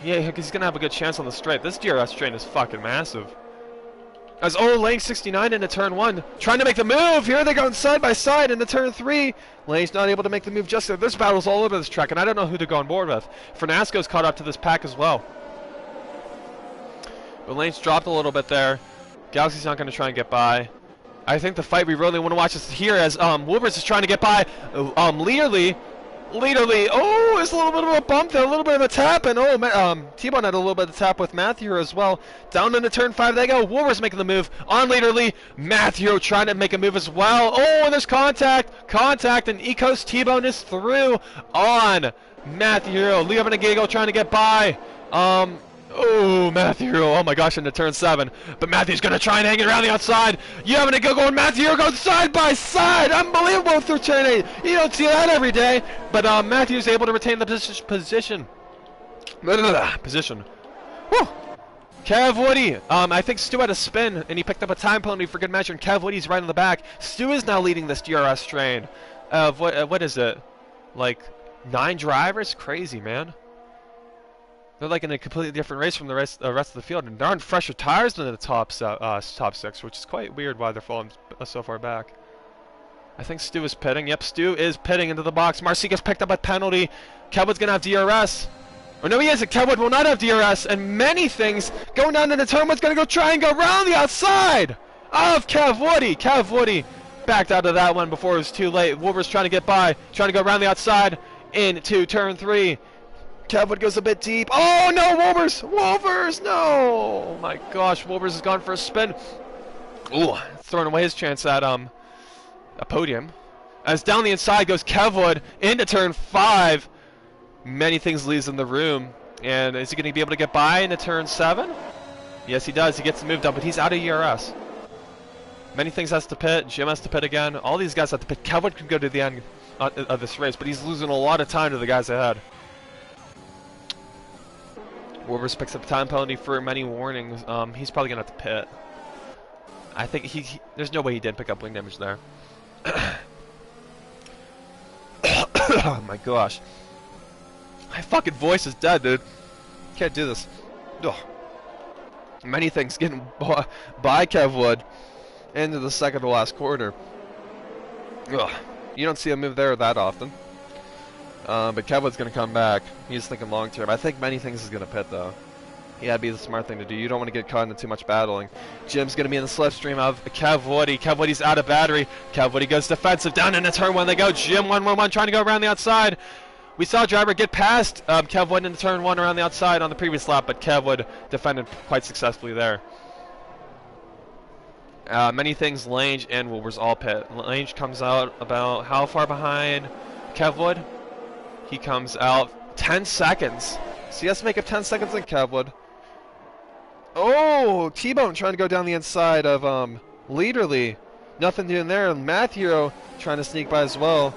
Yeah, he's going to have a good chance on the straight. This DRS train is fucking massive. As Lang 69 into turn 1, trying to make the move. Here they go side by side into turn 3. Lang's not able to make the move just there. This battle's all over this track, and I don't know who to go on board with. Fernasco's caught up to this pack as well. But Lang's dropped a little bit there. Galaxy's not going to try and get by. I think the fight we really want to watch is here as Wolvers is trying to get by Learly. Leaderly. Oh, there's a little bit of a bump there, a little bit of a tap, and T-Bone had a little bit of a tap with Matthew as well. Down into turn 5 they go. Wolvers making the move on Leaderly. Matthew trying to make a move as well. Oh, and there's contact, and Ecos T-Bone is through on Matthew. Leo and a Giggle trying to get by. Oh, Matthew, oh my gosh, into turn 7. But Matthew's going to try and hang it around the outside. You having to go and Matthew goes side by side. Unbelievable through turn 8. You don't see that every day. But Matthew's able to retain the position. Position. Whew. Kev Woody, I think Stu had a spin, and he picked up a time penalty for good measure, and Kev Woody's right in the back. Stu is now leading this DRS train. What is it? Like 9 drivers? Crazy, man. They're like in a completely different race from the rest of the field, and they're on fresher tires than the top 6, which is quite weird why they're falling so far back. I think Stu is pitting. Yep, Stu is pitting into the box. Marcica's picked up a penalty. Kevwood's gonna have DRS. Oh no, he isn't. Kevwood will not have DRS, and many things going down into turn one's gonna go try and go around the outside of Kev Woody. Kev Woody backed out of that one before it was too late. Wolver's trying to get by, trying to go around the outside into turn 3. Kevwood goes a bit deep. Oh no, Wolvers! Wolvers, no! Oh my gosh, Wolvers has gone for a spin. Ooh, throwing away his chance at a podium. As down the inside goes Kevwood into turn 5. Many things leaves in the room. And is he going to be able to get by into turn 7? Yes, he does. He gets the move done, but he's out of ERS. Many things has to pit. Jim has to pit again. All these guys have to pit. Kevwood can go to the end of this race, but he's losing a lot of time to the guys ahead. Wolvers picks up a time penalty for many warnings. He's probably going to have to pit. I think there's no way he didn't pick up wing damage there. Oh my gosh. My fucking voice is dead, dude. Can't do this. Ugh. Many things getting by Kevwood into the second to last quarter. Ugh. You don't see a move there that often. But Kevwood's going to come back. He's thinking long term. I think many things is going to pit though. Yeah, that'd be the smart thing to do. You don't want to get caught into too much battling. Jim's going to be in the slipstream of Kev Woody. Kev Woody's out of battery. Kev Woody goes defensive. Down into turn 1 they go. Jim 1-1-1 trying to go around the outside. We saw a driver get past Kev Wood into turn 1 around the outside on the previous lap, but Kev Wood defended quite successfully there. Many things, Lange and Wolvers all pit. Lange comes out about how far behind Kev Wood? He comes out 10 seconds. So he has to make up 10 seconds in Kev Wood. Oh, T-Bone trying to go down the inside of Leaderly. Nothing doing there. And Matthew trying to sneak by as well.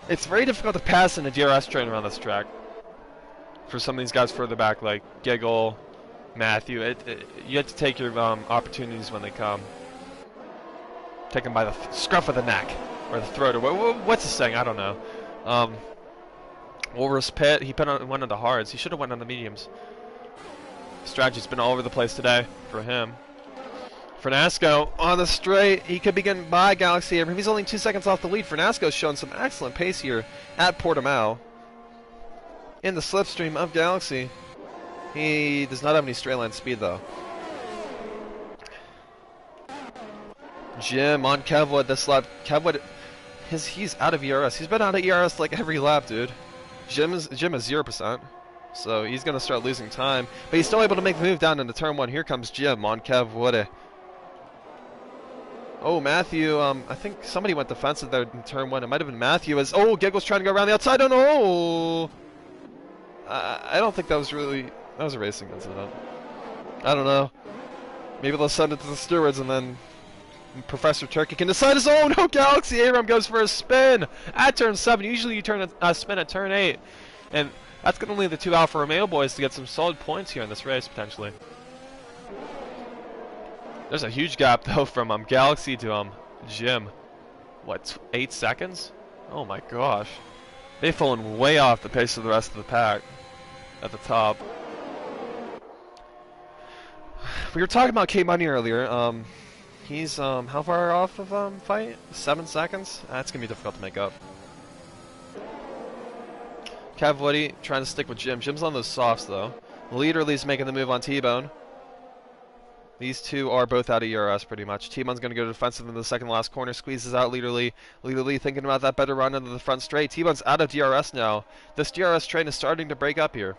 It's very difficult to pass in a DRS train around this track. For some of these guys further back, like Giggle, Matthew, you have to take your opportunities when they come. Take them by the scruff of the neck, or the throat, or what's the saying? I don't know. Wolvers pit. He went on the hards. He should have went on the mediums. Strategy's been all over the place today for him. Fernasco on the straight. He could be getting by Galaxy Abram. He's only 2 seconds off the lead. Fernasco's showing some excellent pace here at Portimao. In the slipstream of Galaxy. He does not have any straight line speed though. Jim on Kevwood this lap. Kevwood, he's out of ERS. He's been out of ERS like every lap, dude. Jim is 0%. So he's going to start losing time. But he's still able to make the move down into turn 1. Here comes Jim on Kev Woody. Oh, Matthew, I think somebody went defensive there in turn 1. It might have been Matthew. Giggle's trying to go around the outside. Oh, no! I don't think that was a racing incident. I don't know. Maybe they'll send it to the stewards and then Professor Turkey can decide his own. No, Galaxy Abram goes for a spin at turn 7. Usually you turn a spin at turn 8. And that's going to leave the 2 Alfa Romeo boys to get some solid points here in this race, potentially. There's a huge gap, though, from Galaxy to Jim. What, 8 seconds? Oh, my gosh. They've fallen way off the pace of the rest of the pack at the top. We were talking about K-Money earlier. He's, how far off of fight? 7 seconds? That's going to be difficult to make up. Kev Woody trying to stick with Jim. Jim's on those softs, though. Leaderly's making the move on T-Bone. These two are both out of ERS pretty much. T-Mon's going to go defensive in the second last corner, squeezes out Leader Lee. Leader Lee thinking about that better run into the front straight. T-Mon's out of DRS now. This DRS train is starting to break up here.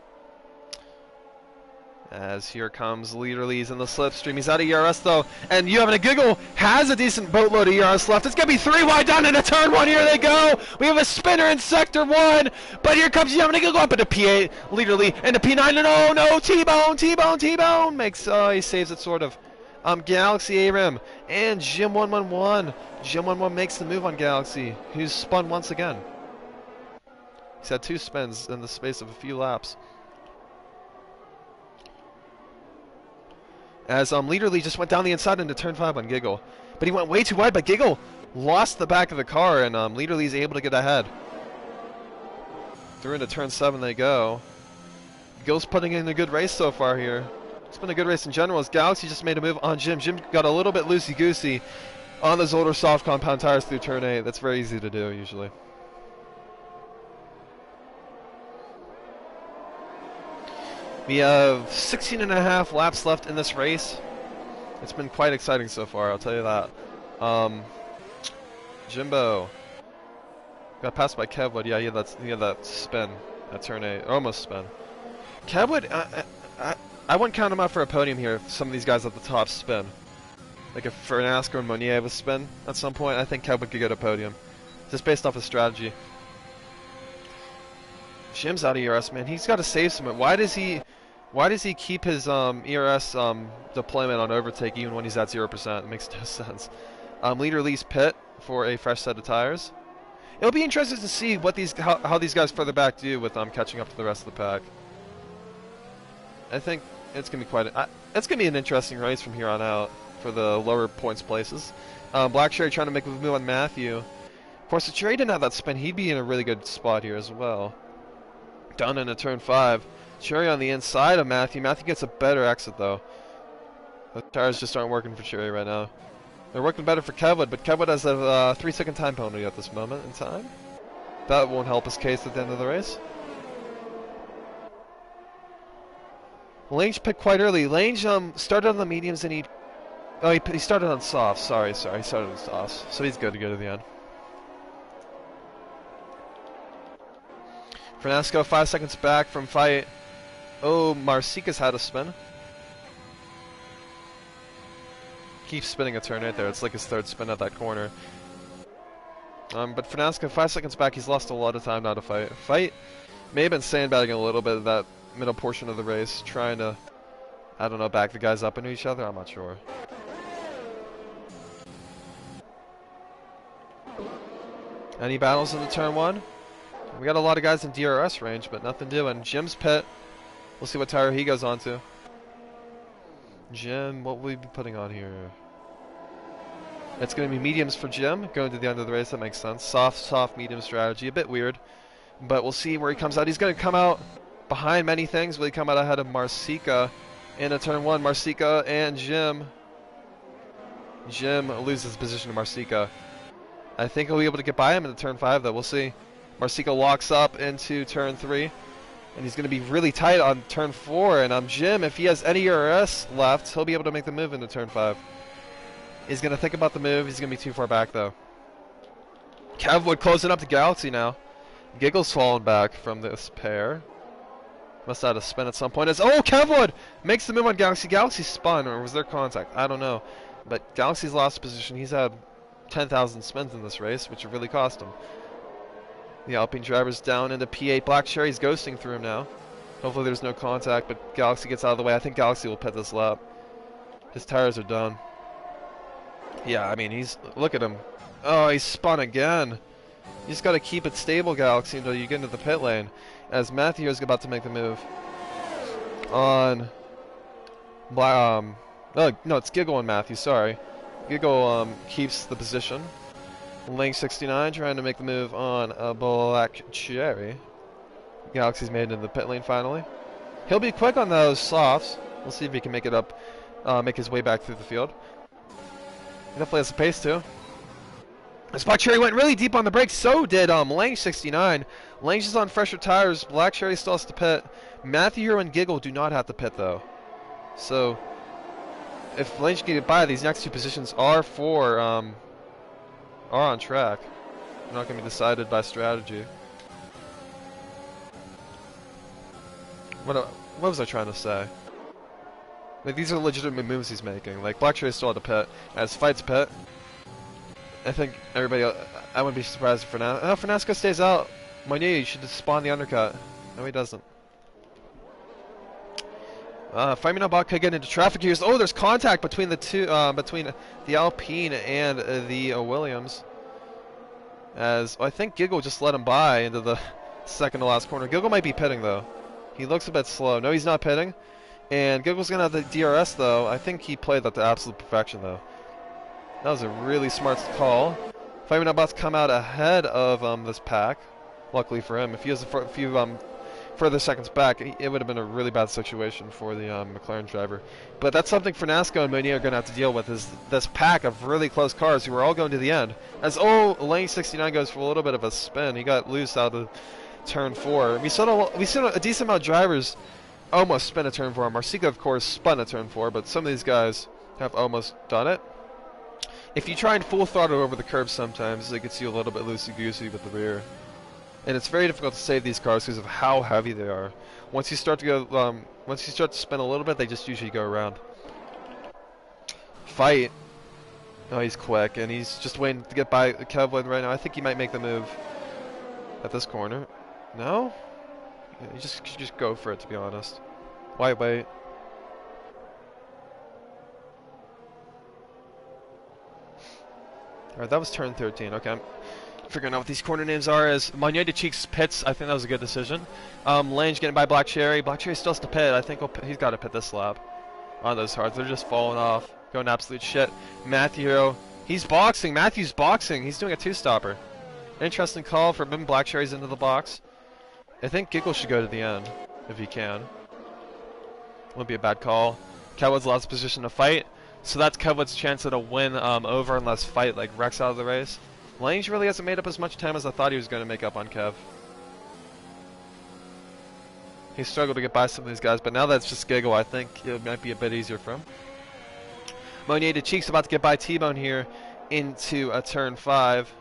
As here comes Leader Lee's in the slipstream. He's out of ERS though, and you having a giggle has a decent boatload of ERS left. It's going to be 3 wide down into turn 1. Here they go. We have a spinner in sector 1, but here comes you having a giggle up into P8. Leader Lee into P9, and oh no, T-Bone makes, he saves it sort of. Galaxy ARIM and Jim 111. Jim 111 makes the move on Galaxy, who's spun once again. He's had 2 spins in the space of a few laps. As Leader Lee just went down the inside into turn 5 on Giggle. But he went way too wide, but Giggle lost the back of the car, and Leader Lee's able to get ahead. Through into turn 7 they go. Giggle's putting in a good race so far here. It's been a good race in general, as Galaxy just made a move on Jim. Jim got a little bit loosey-goosey on those older soft compound tires through turn 8. That's very easy to do, usually. We have 16.5 laps left in this race. It's been quite exciting so far, I'll tell you that. Jimbo got passed by Kevwood. Yeah, he had that spin at turn 8, almost spin. Kevwood, I wouldn't count him out for a podium here if some of these guys at the top spin. Like if Fernasco and Monier have a spin at some point, I think Kevwood could get a podium, just based off his strategy. Jim's out of ERS, man. He's got to save some. Why does he keep his ERS deployment on overtake even when he's at 0%? It makes no sense. Leader Lee's pit for a fresh set of tires. It'll be interesting to see what how these guys further back do with catching up to the rest of the pack. I think it's gonna be it's gonna be an interesting race from here on out for the lower points places. Black Cherry trying to make a move on Matthew. Of course, if Cherry didn't have that spin, he'd be in a really good spot here as well. Down into turn 5. Cherry on the inside of Matthew. Matthew gets a better exit though. The tires just aren't working for Cherry right now. They're working better for Kevwood, but Kevwood has a 3-second time penalty at this moment in time. That won't help his case at the end of the race. Lange picked quite early. Lange started on the mediums and he started on softs. Sorry, he started on softs. So he's good to go to the end. Fernasco 5 seconds back from fight. Oh, Marsica's had a spin. Keeps spinning a turn right there. It's like his 3rd spin at that corner. But Fernasco 5 seconds back. He's lost a lot of time now to fight. Fight may have been sandbagging a little bit of that middle portion of the race, trying to, I don't know, back the guys up into each other. I'm not sure. Any battles into turn 1? We got a lot of guys in DRS range, but nothing doing. Jim's pit. We'll see what tire he goes on to. Jim, what will we be putting on here? It's going to be mediums for Jim, going to the end of the race. That makes sense. Soft, medium strategy. A bit weird, but we'll see where he comes out. He's going to come out behind many things. Will he come out ahead of Marsica into turn 1? Marsica and Jim. Jim loses position to Marsica. I think he'll be able to get by him into turn 5, though. We'll see. Marsica locks up into turn 3, and he's going to be really tight on turn 4. And Jim, if he has any ERS left, he'll be able to make the move into turn 5. He's going to think about the move. He's going to be too far back, though. Kevwood closing up to Galaxy now. Giggle's falling back from this pair. Must have had a spin at some point. Kevwood makes the move on Galaxy. Galaxy spun, or was there contact? I don't know. But Galaxy's lost position. He's had 10,000 spins in this race, which really cost him. The Alpine driver's down into P8. Black Cherry's ghosting through him now. Hopefully there's no contact, but Galaxy gets out of the way. I think Galaxy will pit this lap. His tires are done. Yeah, I mean, look at him. Oh, he's spun again. You just got to keep it stable, Galaxy, until you get into the pit lane. As Matthew is about to make the move on... oh, no, it's Giggle and Matthew, sorry. Giggle keeps the position. Link 69 trying to make the move on a Black Cherry. Galaxy's made it into the pit lane finally. He'll be quick on those softs. We'll see if he can make it up, make his way back through the field. He definitely has the pace too. This Black Cherry went really deep on the brakes. So did Lang 69. Lang's is on fresher tires. Black Cherry still has to pit. Matthew and Giggle do not have to pit though. So if Lane can get by, these next two positions are on track. They're not going to be decided by strategy. What was I trying to say? Like, these are legitimate moves he's making. Like, Black Cherry still had to pit. As fights pit, I think everybody, I wouldn't be surprised if Fernasco stays out. Meunier should just spawn the undercut. No, he doesn't. Firmino Bot could get into traffic here. Oh, there's contact between the two, between the Alpine and the Williams. As I think Giggle just let him by into the second to last corner. Giggle might be pitting though. He looks a bit slow. No, he's not pitting. And Giggle's gonna have the DRS though. I think he played that to absolute perfection though. That was a really smart call. Firmino Bot's come out ahead of this pack. Luckily for him, if he has a few further seconds back, it would have been a really bad situation for the McLaren driver. But that's something Fernasco and Meunier are going to have to deal with, is this pack of really close cars who are all going to the end. As lane 69 goes for a little bit of a spin. He got loose out of turn 4. We saw a decent amount of drivers almost spin a turn 4. Marsica, of course, spun a turn 4, but some of these guys have almost done it. If you try and full throttle over the curb sometimes, it gets you a little bit loosey-goosey with the rear. And it's very difficult to save these cars because of how heavy they are. Once you start to go, once you start to spin a little bit, they just usually go around. Fight. Oh, he's quick, and he's just waiting to get by Kevlin right now. I think he might make the move at this corner. No? Yeah, you just go for it, to be honest. Why wait? Alright, that was turn 13. Okay, I'm figuring out what these corner names are. As Meunier to Cheeks pits, I think that was a good decision. Lange getting by Black Cherry. Black Cherry still has to pit. I think he's got to pit this lap on those hards. They're just falling off, going absolute shit. Matthew, he's boxing. Matthew's boxing. He's doing a two-stopper. Interesting call for him. Black Cherry's into the box. I think Giggle should go to the end if he can. Wouldn't be a bad call. Kevwood's lost position to fight, so that's Kevwood's chance at a win over unless fight like Rex out of the race. Lange really hasn't made up as much time as I thought he was going to make up on Kev. He struggled to get by some of these guys, but now that it's just Giggle, I think it might be a bit easier for him. Meunier to Cheeks about to get by T-Bone here into a turn 5.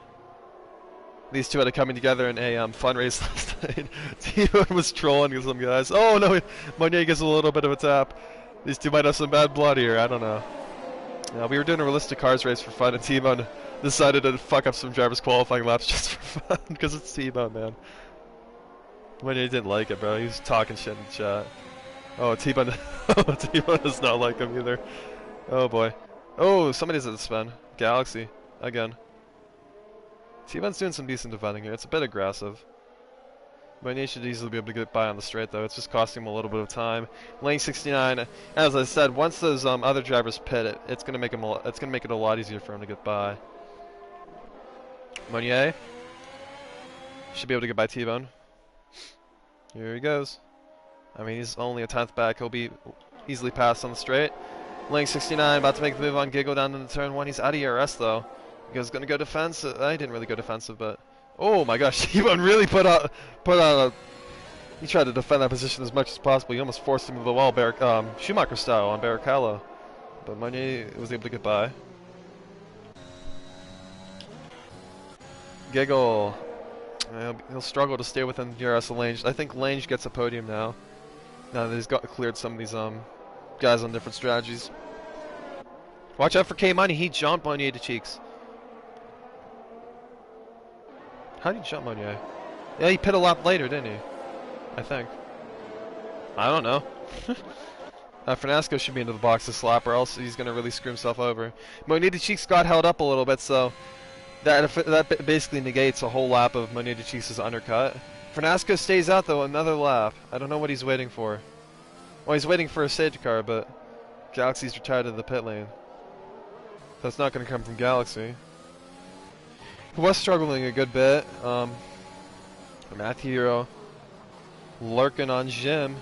These two had it coming together in a fun race last night. T-Bone was trolling some guys. Oh no, Meunier gets a little bit of a tap. These two might have some bad blood here, I don't know. We were doing a realistic cars race for fun, and T-Bone decided to fuck up some drivers' qualifying laps just for fun, because it's T-Bone, man. Meunier didn't like it, bro. He was talking shit in the chat. Oh, T-Bone T-Bone does not like him either. Oh boy. Oh, somebody's at the spin. Galaxy, again. T-Bone's doing some decent defending here. It's a bit aggressive. Meunier should easily be able to get by on the straight, though. It's just costing him a little bit of time. Lane 69, as I said, once those other drivers pit, it's gonna make it a lot easier for him to get by. Meunier should be able to get by T-Bone. Here he goes. I mean, he's only a 10th back. He'll be easily passed on the straight. Lane 69 about to make the move on Giggle down into turn 1. He's out of ERS though. He's gonna go defensive. He didn't really go defensive, but oh my gosh, T-Bone really put on a. He tried to defend that position as much as possible. He almost forced him to the wall, Schumacher style on Barrichello, but Meunier was able to get by. Giggle, he'll struggle to stay within DRS of Lange. I think Lange gets a podium now. Now that he's cleared some of these guys on different strategies. Watch out for K-Money. He jumped Meunier to Cheeks. How did he jump Meunier? Yeah, he pit a lap later, didn't he? I think. I don't know. Fernasco should be into the box this lap, or else he's going to really screw himself over. Meunier to Cheeks got held up a little bit, so that basically negates a whole lap of Meunier to Cheeks' undercut. Fernasco stays out, though, another lap. I don't know what he's waiting for. Well, he's waiting for a safety car, but Galaxy's retired to the pit lane. That's not going to come from Galaxy. He was struggling a good bit. Matthew lurking on Jim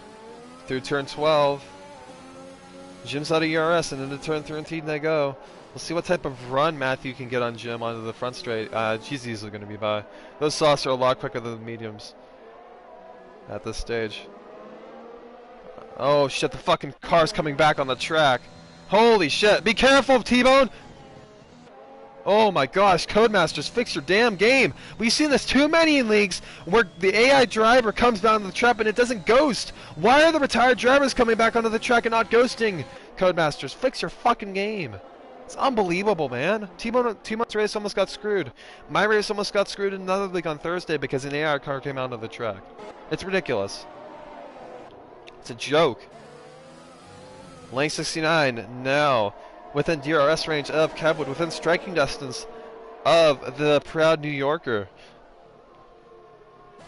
through turn 12. Jim's out of ERS, and into turn 13 they go. We'll see what type of run Matthew can get on Jim onto the front straight. She's easily going to be by. Those softs are a lot quicker than the mediums at this stage. Oh shit, the fucking car's coming back on the track. Holy shit. Be careful, T-Bone. Oh my gosh, Codemasters, fix your damn game. We've seen this too many in leagues where the AI driver comes down to the track and it doesn't ghost. Why are the retired drivers coming back onto the track and not ghosting? Codemasters, fix your fucking game. It's unbelievable, man. T-Bone's race almost got screwed. My race almost got screwed in another league on Thursday because an AI car came out onto the track. It's ridiculous. It's a joke. Lane 69 now within DRS range of Cabwood, within striking distance of the proud New Yorker.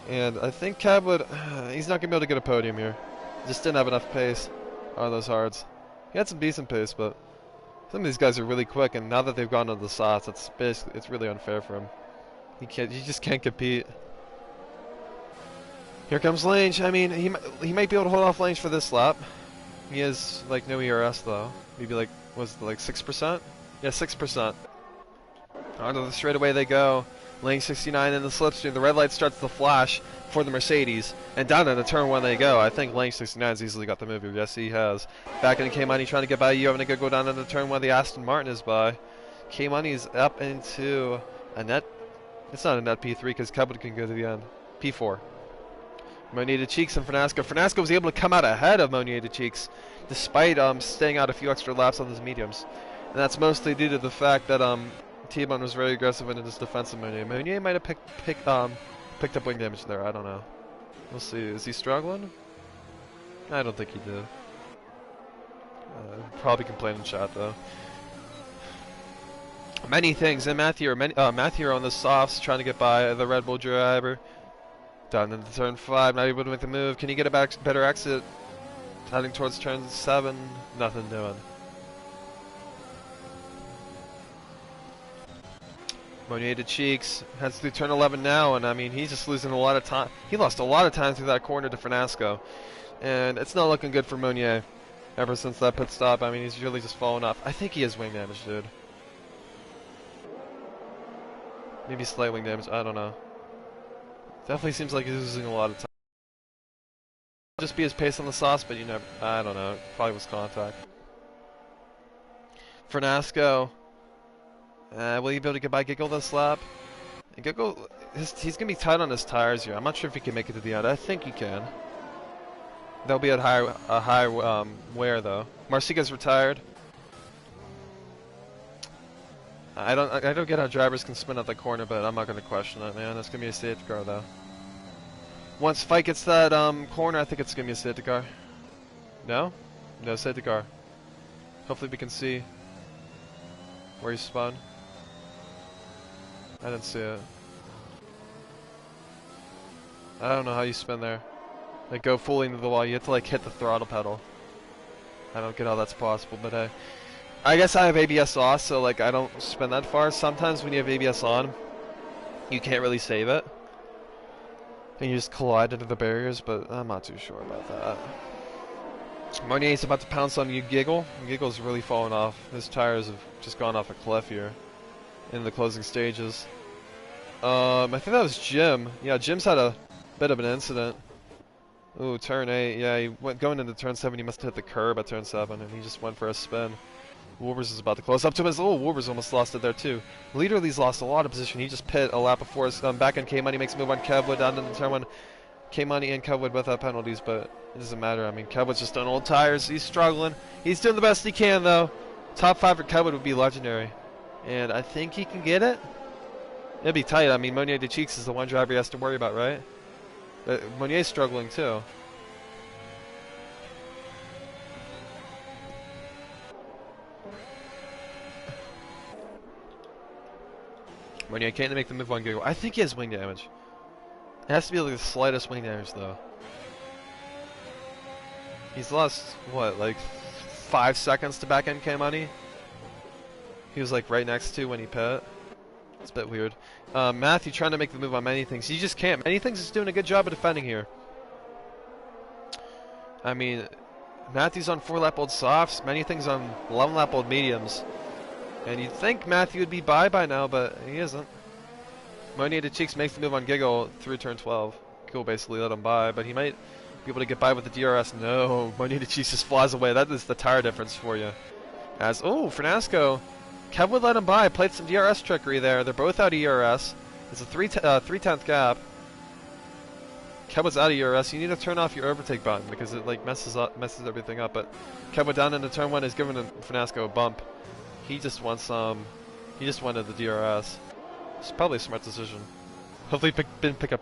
And I think Cabwood, he's not going to be able to get a podium here. Just didn't have enough pace on those hards. He had some decent pace, but some of these guys are really quick, and now that they've gone into the softs, it's really unfair for him. He just can't compete. Here comes Lange. I mean, he might be able to hold off Lange for this lap. He has like no ERS though. Maybe like, was it like 6%? Yeah, 6%. Onto the straightaway they go. Lane 69 in the slipstream. The red light starts to flash for the Mercedes, and down into turn 1 they go. I think Lane 69's easily got the move here. Yes, he has. Back into K-Money trying to get by you. Having to go down into turn 1. The Aston Martin is by. K-Money's up into a net. It's not a net P3 because Cabwood can go to the end. P4. Monier to Cheeks and Fernasco. Fernasco was able to come out ahead of Monier to Cheeks despite staying out a few extra laps on his mediums. And that's mostly due to the fact that T-Bone was very aggressive in his defense of Monier. Monier might have picked up wing damage there. I don't know. We'll see. Is he struggling? I don't think he did. Probably complain in chat though. Many things, and Matthew on the softs trying to get by the Red Bull driver. Down into turn 5, not able to make the move. Can he get a better exit? Heading towards turn 7, nothing doing. Monier to Cheeks, heads through turn 11 now, and I mean, he's just losing a lot of time. He lost a lot of time through that corner to Fernasco. And it's not looking good for Monier ever since that pit stop. I mean, he's really just falling off. I think he has wing damage, dude. Maybe slight wing damage, I don't know. Definitely seems like he's losing a lot of time. Just be his pace on the sauce, but you never, I don't know, it probably was contact. Fernasco, will he be able to get by Giggle this lap? And Giggle, he's going to be tight on his tires here. I'm not sure if he can make it to the end. I think he can. They'll be at a high wear though. Marsica's retired. I don't get how drivers can spin out the corner, but I'm not going to question it, man. It's going to be a safety car, though. Once Fight gets that corner, I think it's going to be a safety car. No? No safety car. Hopefully we can see where he spun. I didn't see it. I don't know how you spin there. Like, go fully into the wall. You have to, like, hit the throttle pedal. I don't get how that's possible, but hey. I guess I have ABS off, so like I don't spin that far. Sometimes when you have ABS on, you can't really save it. And you just collide into the barriers, but I'm not too sure about that. Monier's about to pounce on you, Giggle. Giggle's really falling off. His tires have just gone off a cliff here in the closing stages. I think that was Jim. Yeah, Jim's had a bit of an incident. Ooh, turn 8. Yeah, he went going into turn 7. He must have hit the curb at turn 7, and he just went for a spin. Wolvers is about to close up to him as Wolvers almost lost it there too. Leaderly's lost a lot of position. He just pit a lap before us. Back in K-Money makes a move on Kevwood down to the turn 1. K-Money and Kevwood both have penalties, but it doesn't matter. I mean, Kevwood's just on old tires. He's struggling. He's doing the best he can though. Top 5 for Kevwood would be legendary. And I think he can get it. It'd be tight. I mean, Monier de Cheeks is the one driver he has to worry about, right? But Monier's struggling too. Monier can't make the move on Giggle. I think he has wing damage. It has to be like the slightest wing damage though. He's lost, what, like 5 seconds to back end K-Money? He was like right next to when he pit. It's a bit weird. Matthew trying to make the move on Many Things. He just can't. Many Things is doing a good job of defending here. I mean, Matthew's on 4-lap old softs. Many Things on 11-lap old mediums. And you'd think Matthew would be by now, but he isn't. Monier de Cheeks makes the move on Giggle through turn 12. Giggle basically let him by, but he might be able to get by with the DRS. No, Monier de Cheeks just flies away. That is the tire difference for you. As, oh, Fernasco. Kev would let him by. Played some DRS trickery there. They're both out of ERS. It's a 3/10 gap. Kev was out of ERS. You need to turn off your overtake button because it like messes everything up. But Kev went down into turn 1 is giving Fernasco a bump. He just wants he just wanted the DRS. It's probably a smart decision. Hopefully didn't pick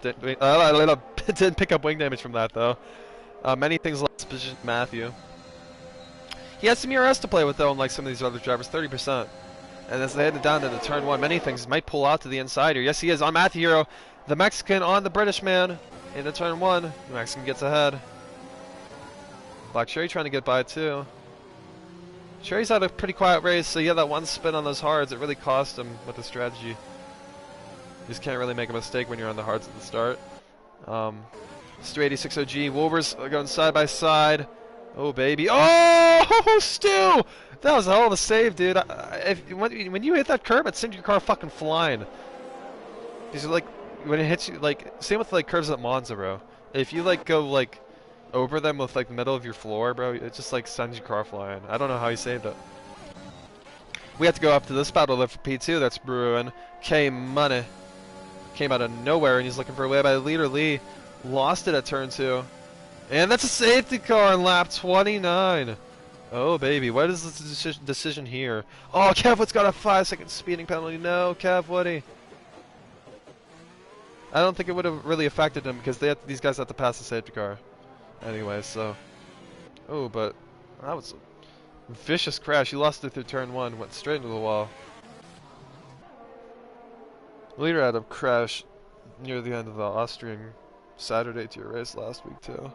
up wing damage from that though. Many things lost position Matthew. He has some ERS to play with though, unlike some of these other drivers, 30%. And as they head down into turn 1, many things might pull out to the inside here. Yes, he is on Matthew Hero, the Mexican on the British man into turn 1. The Mexican gets ahead. Black Cherry trying to get by too. Cherry's had a pretty quiet race, so yeah, that one spin on those hards, it really cost him with the strategy. You just can't really make a mistake when you're on the hards at the start. Stu 86 OG, Wolvers going side by side. Oh baby! Oh, Stu! That was a hell of a save, dude. When you hit that curb, it sends your car fucking flying. These are like when it hits you, like same with like curves at Monza, bro. If you like go like over them with like the middle of your floor, bro, it just like sends your car flying. I don't know how he saved it. We have to go up to this battle lift for P2. That's brewing. K Money came out of nowhere and he's looking for a way by the leader. Lee lost it at turn 2. And that's a safety car on lap 29. Oh, baby. What is the decision here? Oh, Kevwood's got a 5-second speeding penalty. No, Kevwoody. I don't think it would have really affected him because these guys have to pass the safety car. Anyway, so. Oh, but that was a vicious crash. He lost it through turn 1. Went straight into the wall. Leader had a crash near the end of the Austrian Saturday tier race last week, too.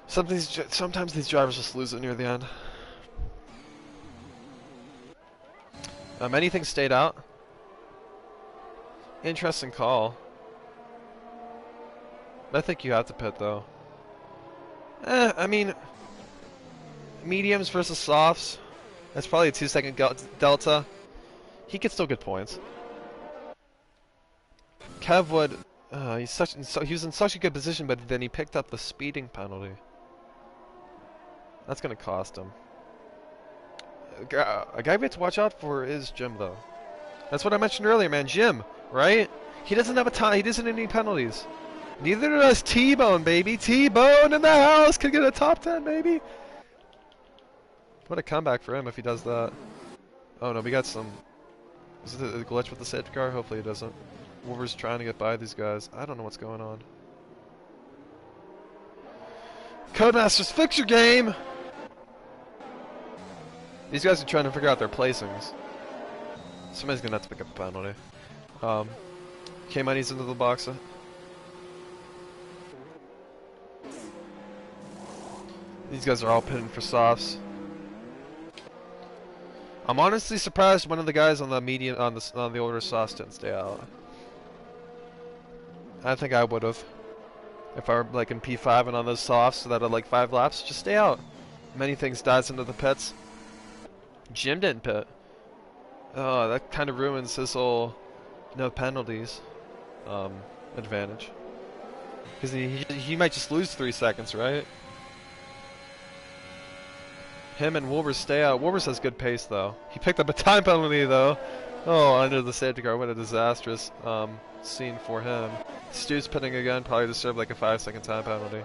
Sometimes these drivers just lose it near the end. Many things stayed out. Interesting call. I think you have to pit though. I mean, mediums versus softs. That's probably a 2-second delta. He could still get points. Kev would. He was in such a good position, but then he picked up the speeding penalty. That's gonna cost him. A guy we have to watch out for is Jim, though. That's what I mentioned earlier, man. Jim, right? He doesn't have a time. He doesn't have any penalties. Neither does T-Bone, baby. T-Bone in the house could get a top 10, baby. What a comeback for him if he does that. Oh no, we got some. Is it a glitch with the safety car? Hopefully it doesn't. Wolver's trying to get by these guys. I don't know what's going on. Codemasters, fix your game! These guys are trying to figure out their placings. Somebody's gonna have to pick up a penalty. K-Money's into the box. These guys are all pitting for softs. I'm honestly surprised one of the guys on the medium on the older softs didn't stay out. I think I would have. If I were like in P5 and on those softs that had like 5 laps, just stay out. Many things dies into the pits. Jim didn't pit. Oh, that kind of ruins his whole no penalties advantage. Because he might just lose 3 seconds, right? Him and Wolvers stay out. Wolvers has good pace, though. He picked up a time penalty, though. Oh, under the safety car. What a disastrous scene for him. Stu's pitting again. Probably deserved like a 5-second time penalty.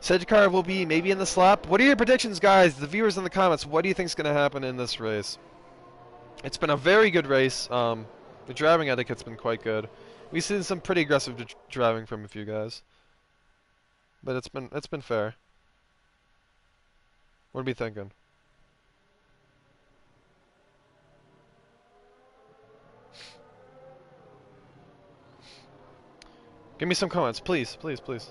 Safety car will be maybe in this lap. What are your predictions, guys? The viewers in the comments. What do you think is going to happen in this race? It's been a very good race. The driving etiquette's been quite good. We've seen some pretty aggressive driving from a few guys, but it's been fair. What are we thinking? Give me some comments, please, please, please.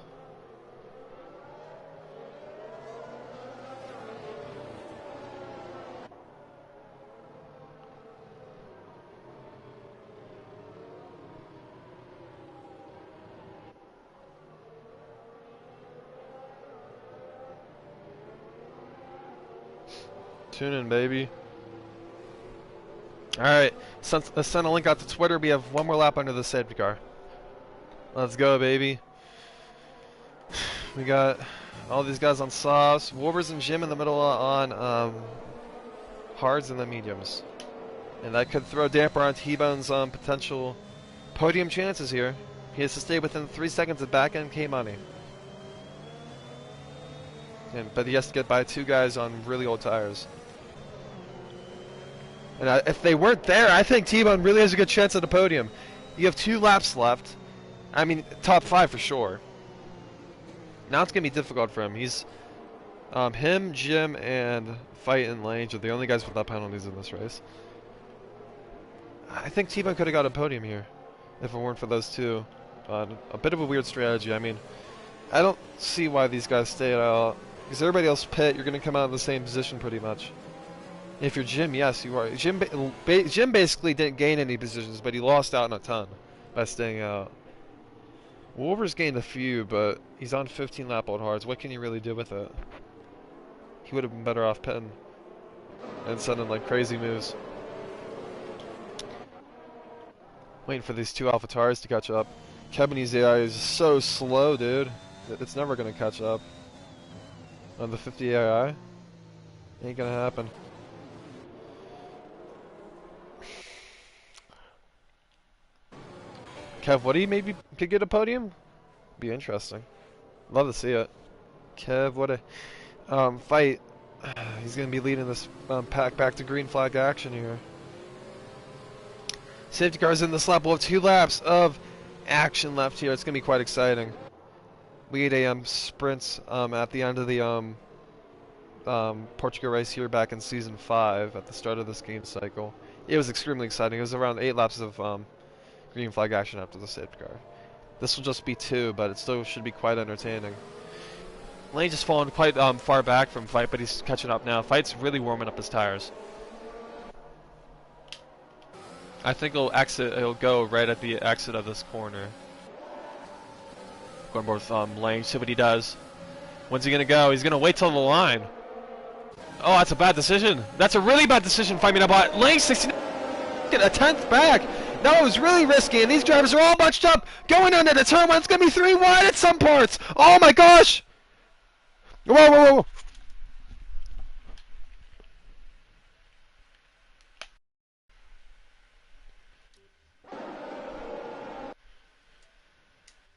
Tune in, baby. Alright, let's send a link out to Twitter. We have one more lap under the safety car. Let's go, baby. We got All these guys on softs. Wolvers and Jim in the middle on hards and the mediums. And that could throw a damper on T-Bone's potential podium chances here. He has to stay within 3 seconds of back end K-Money. But he has to get by 2 guys on really old tires. And if they weren't there, I think T-Bone really has a good chance at the podium. You have 2 laps left. I mean, top 5 for sure. Now it's going to be difficult for him. He's him, Jim, and Fight and Lange are the only guys without penalties in this race. I think T-Bone could have got a podium here if it weren't for those 2. A bit of a weird strategy. I mean, I don't see why these guys stay at all. Because everybody else pit, you're going to come out in the same position pretty much. If you're Jim, yes, you are. Jim basically didn't gain any positions, but he lost out on a ton by staying out. Wolver's gained a few, but he's on 15 lap old hards. What can you really do with it? He would have been better off pitting and sending like crazy moves. Waiting for these 2 AlphaTaurs to catch up. Kebany's AI is so slow, dude. It's never going to catch up. On the 50 AI? Ain't gonna happen. Kev Woody maybe could get a podium? Be interesting. Love to see it. Kev Woody. Fight. He's gonna be leading this pack back to green flag action here. Safety cars in this lap. We'll have 2 laps of action left here. It's gonna be quite exciting. We had a sprints at the end of the Portugal race here back in Season 5 at the start of this game cycle. It was extremely exciting. It was around 8 laps of green flag action after the safety car. This will just be 2, but it still should be quite entertaining. Lane just fallen quite far back from Fight, but he's catching up now. Fight's really warming up his tires. I think he'll go right at the exit of this corner. Going both Lane, see what he does. When's he gonna go? He's gonna wait till the line. Oh, that's a bad decision. That's a really bad decision. Fight me now, but Lane 69, a 10th back. That was really risky, and these drivers are all bunched up, going under the turn one. It's gonna be 3 wide at some parts. Oh my gosh! Whoa, whoa, whoa!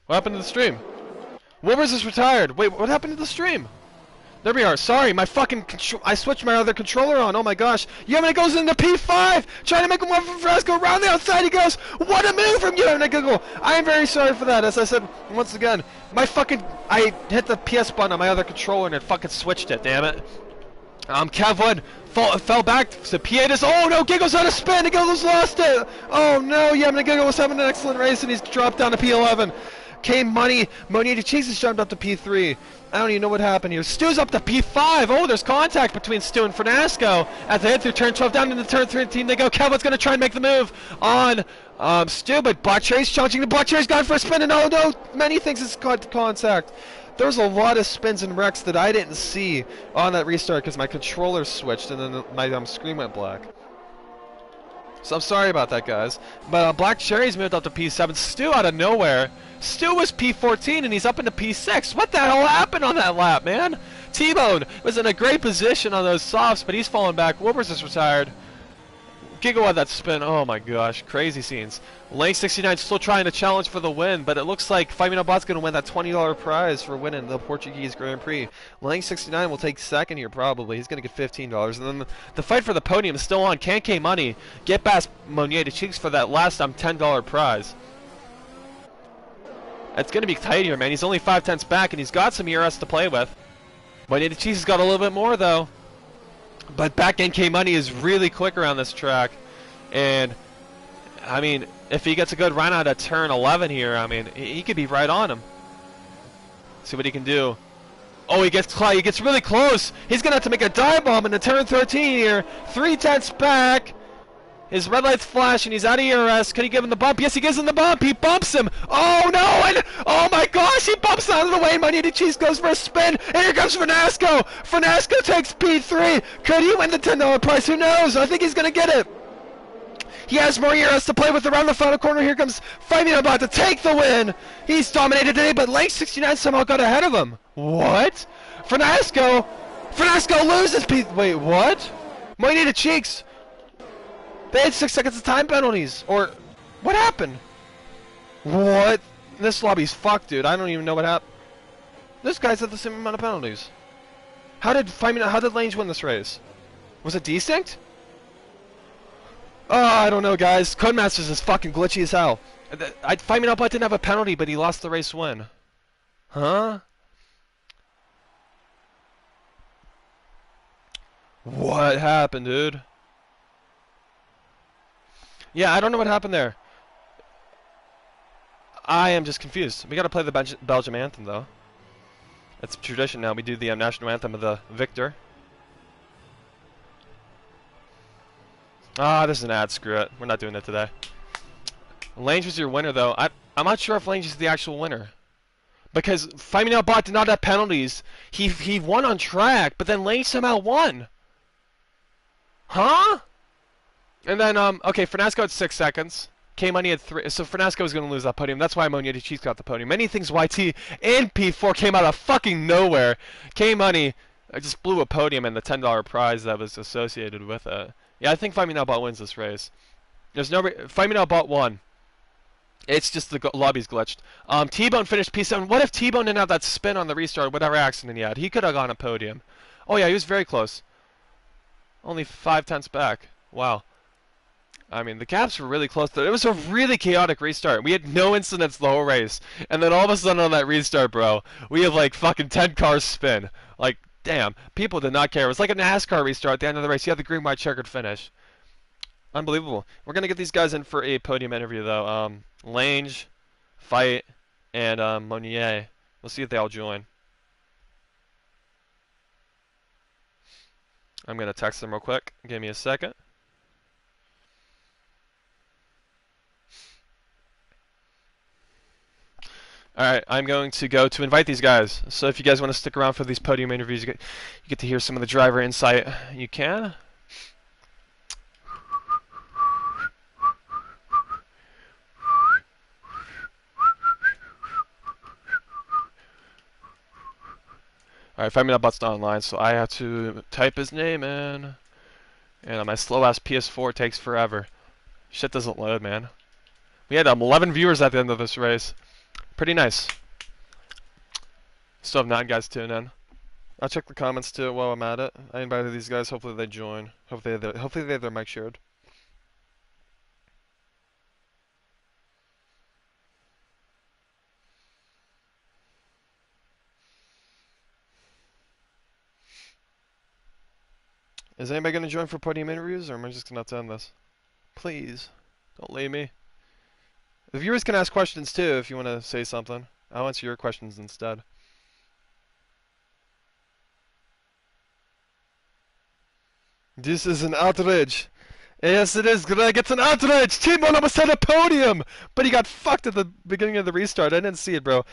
What happened to the stream? Wolvers is retired. Wait, what happened to the stream? There we are. Sorry, my fucking I switched my other controller on. Oh my gosh. Yemeni goes into P5, trying to make him one from Frasco. Around the outside he goes. What a move from Yemeni. I am very sorry for that. As I said once again, I hit the PS button on my other controller and it fucking switched it. Damn it. Kev Wood fell back to P8. Oh no, Giggles on a spin. And Giggles lost it. Oh no, Yemeni Giggle was having an excellent race and he's dropped down to P11. Money, Monier Cheese jumped up to P3. I don't even know what happened here. Stu's up to P5. Oh, there's contact between Stu and Fernasco. As they head through turn 12 down into turn 13, they go. Kevin's going to try and make the move on Stu, but Black Cherry's challenging. The Black Cherry's gone for a spin, and oh no, many things it's got contact. There's a lot of spins and wrecks that I didn't see on that restart because my controller switched and then my screen went black. So I'm sorry about that, guys. But Black Cherry's moved up to P7. Stu out of nowhere. Stu was P14 and he's up into P6. What the hell happened on that lap, man? T-Bone was in a great position on those softs, but he's falling back. Wolvers is retired. Gigawatt that spin. Oh my gosh, crazy scenes. Lane 69 still trying to challenge for the win, but it looks like Fabiano Bot's going to win that $20 prize for winning the Portuguese Grand Prix. Lane 69 will take second here probably. He's going to get $15. And then the fight for the podium is still on. Can K Money get past Monier de Cheeks for that last $10 prize? It's going to be tight here, man. He's only 5/10 back, and he's got some ERS to play with. Monier de Cheeks has got a little bit more, though. But back end K Money is really quick around this track. And, I mean, if he gets a good run out of turn 11 here, I mean, he could be right on him. See what he can do. Oh, he gets really close. He's going to have to make a dive bomb into turn 13 here. 3/10 back. His red light's flashing. He's out of ERS. Can he give him the bump? Yes, he gives him the bump. He bumps him. Oh, no. And, oh, my gosh. He bumps out of the way. Money to Cheese goes for a spin. And here comes Fernasco. Fernasco takes P3. Could he win the $10 prize? Who knows? I think he's going to get it. He has more ERS to play with around the final corner. Here comes Fabiano about to take the win. He's dominated today, but Lane 69 somehow got ahead of him. What? Fernasco! Fernasco loses Wait, what? Mighty the Cheeks! They had 6 seconds of time penalties! Or... What happened? What? This lobby's fucked, dude. I don't even know what happened. This guy's had the same amount of penalties. How did Lange win this race? Was it desynced? Oh, I don't know, guys. Codemasters is fucking glitchy as hell. Fight Me Not Bot didn't have a penalty, but he lost the race win. Huh? What happened, dude? Yeah, I don't know what happened there. I am just confused. We gotta play the Belgium anthem, though. It's tradition now. We do the national anthem of the victor. Ah, this is an ad. Screw it. We're not doing it today. Lange was your winner, though. I'm not sure if Lange is the actual winner. Because Fight Me Not Bot did not have penalties. He won on track, but then Lange somehow won. Huh? And then, okay, Fernasco had 6 seconds. K-Money had 3. So Fernasco was going to lose that podium. That's why Monia de Cheese got the podium. Many things YT and P4 came out of fucking nowhere. K-Money just blew a podium and the $10 prize that was associated with it. Yeah, I think Fight Me Not Bot wins this race. There's no... Fight Me Not Bot won. It's just the lobby's glitched. T-Bone finished P7. What if T-Bone didn't have that spin on the restart, whatever accident he had? He could have gone a podium. Oh yeah, he was very close. Only 5/10 back. Wow. I mean, the gaps were really close. It was a really chaotic restart. We had no incidents the whole race. And then all of a sudden on that restart, bro, we have like fucking 10 cars spin. Like, damn. People did not care. It was like a NASCAR restart at the end of the race. You had the green, white, checkered finish. Unbelievable. We're going to get these guys in for a podium interview, though. Lange, Fight, and Monier. We'll see if they all join. I'm going to text them real quick. Give me a second. Alright, I'm going to go to invite these guys. So if you guys want to stick around for these podium interviews, you get to hear some of the driver insight. You can. Alright, Fight Me Not Bot's not online, so I have to type his name in. And my slow-ass PS4 takes forever. Shit doesn't load, man. We had 11 viewers at the end of this race. Pretty nice. Still have 9 guys tuning in. I'll check the comments too while I'm at it. I invited these guys. Hopefully they join. Hopefully they have their mic shared. Is anybody going to join for podium interviews, or am I just going to end this? Please, don't leave me. The viewers can ask questions too if you want to say something. I'll answer your questions instead. This is an outrage. Yes, it is, Greg. It's an outrage. T-Bone almost had a podium, but he got fucked at the beginning of the restart. I didn't see it, bro.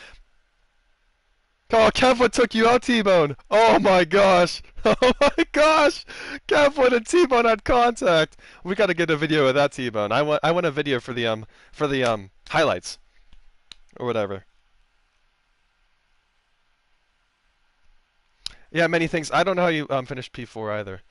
Oh, Kevwood took you out, T-Bone. Oh my gosh. Oh my gosh. Kevwood and T-Bone had contact. We got to get a video of that, T-Bone. I want a video for the highlights or whatever. Yeah, many things. I don't know how you finished P4 either.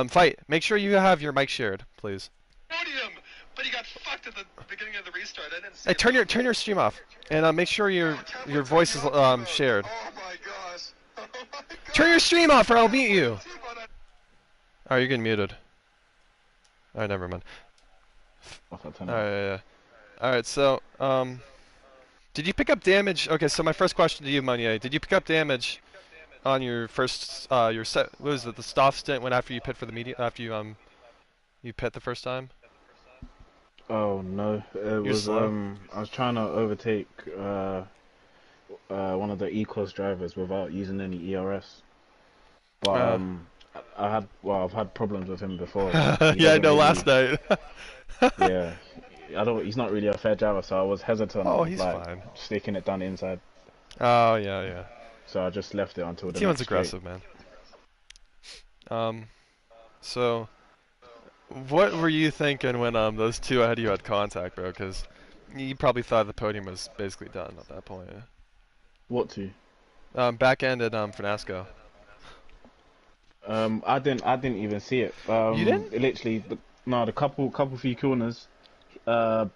Fight. Make sure you have your mic shared, please. Podium, but he got fucked at the beginning of the restart. I didn't see. Hey, turn your stream off, and make sure your voice is shared. Oh my gosh! Oh my gosh. Turn your stream off, or I'll mute you. Oh, you're getting muted. Alright, never mind. Alright, yeah. Alright, so did you pick up damage? Okay, so my first question to you, Monier, did you pick up damage on your first your set? What was it? The stop stint when after you pit for the media after you pit the first time? Oh no, it was I was trying to overtake one of the E-Class drivers without using any ERS, but I've had problems with him before. Yeah, I know. Really, last night. Yeah, he's not really a fair driver, so I was hesitant. Oh, he's fine. Sticking it down the inside. Oh yeah, yeah. So I just left it until the T-Bone's aggressive, man. So what were you thinking when those two ahead of you had contact, bro? Because you probably thought the podium was basically done at that point. What two? Back end at Finasco. I didn't even see it. You didn't? It literally, no, the couple few corners, uh,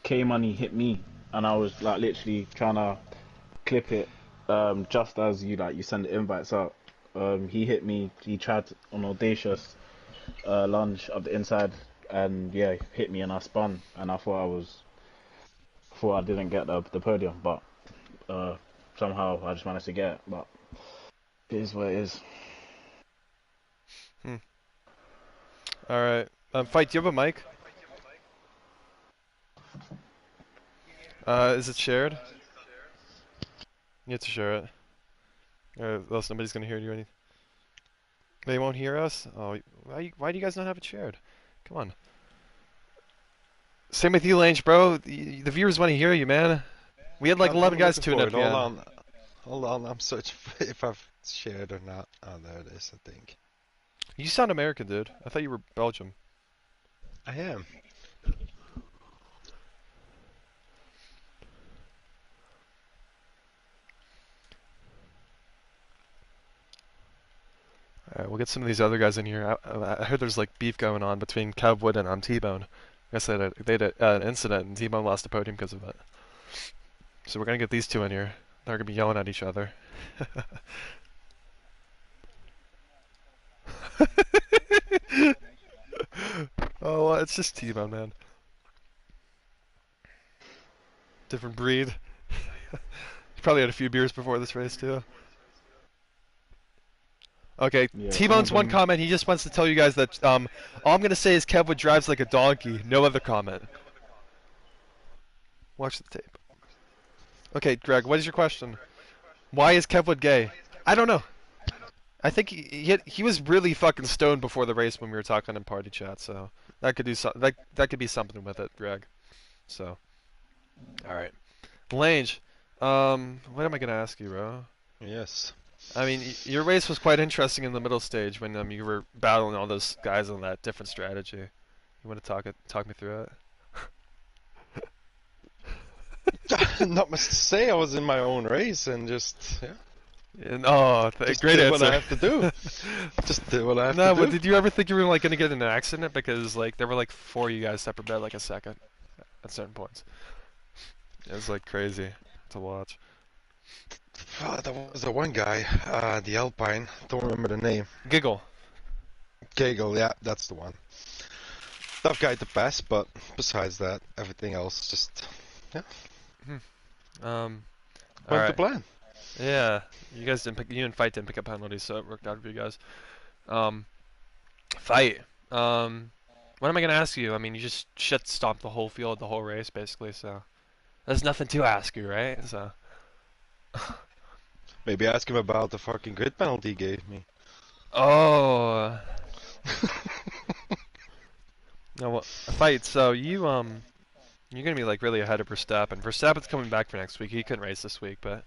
K Money hit me, and I was like literally trying to clip it. Just as you send the invites out. He hit me. He tried an audacious lunge up the inside, and yeah, hit me, and I spun, and I thought I didn't get the podium, but uh, somehow I just managed to get it. But it is what it is. Hmm. All right. Fight. Do you have a mic? Is it shared? You have to share it. Or else nobody's gonna hear you or anything. They won't hear us? Oh, why do you guys not have it shared? Come on. Same with you, Lange, bro. The viewers want to hear you, man. We had like I'm 11 guys looking tune for at it. the Hold end. on. Hold on. I'm searching for if I've shared or not. Oh, there it is, I think. You sound American, dude. I thought you were Belgium. I am. Alright, we'll get some of these other guys in here. I heard there's like beef going on between Cowwood and T-Bone. I guess they had an incident and T-Bone lost the podium because of it. So we're gonna get these two in here. They're gonna be yelling at each other. Oh, well, it's just T-Bone, man. Different breed. He probably had a few beers before this race too. Okay, Yeah, some of T-Bone's one them. comment. He just wants to tell you guys that all I'm gonna say is Kevwood drives like a donkey. No other comment. Watch the tape. Okay, Greg, what is your question? Why is Kevwood gay? I don't know. I think he was really fucking stoned before the race when we were talking in party chat, so that could do that could be something with it, Greg. So, all right, Lange. What am I gonna ask you, bro? Yes. I mean, your race was quite interesting in the middle stage when you were battling all those guys on that different strategy. You want to talk me through it? Not much to say. I was in my own race and just, yeah, And, oh, just great did what I answer. have to do. Just did what I have No, to but do. did you ever think you were like gonna get in an accident because like there were like four of you guys separate like a second at certain points? It was like crazy to watch. There was the one guy, the Alpine. Don't remember the name. Giggle. Kegel, yeah, that's the one. Tough guy to pass, but besides that, everything else just, yeah, Um. All went to right. plan. Yeah. You and Fight didn't pick up penalties, so it worked out for you guys. Um. Fight. What am I gonna ask you? I mean, you just shit stomped the whole field, the whole race, basically. So there's nothing to ask you, right? So. Maybe ask him about the fucking grid penalty he gave me. Oh. No, well, Fight. So you're gonna be like really ahead of Verstappen. Verstappen's coming back for next week. He couldn't race this week, but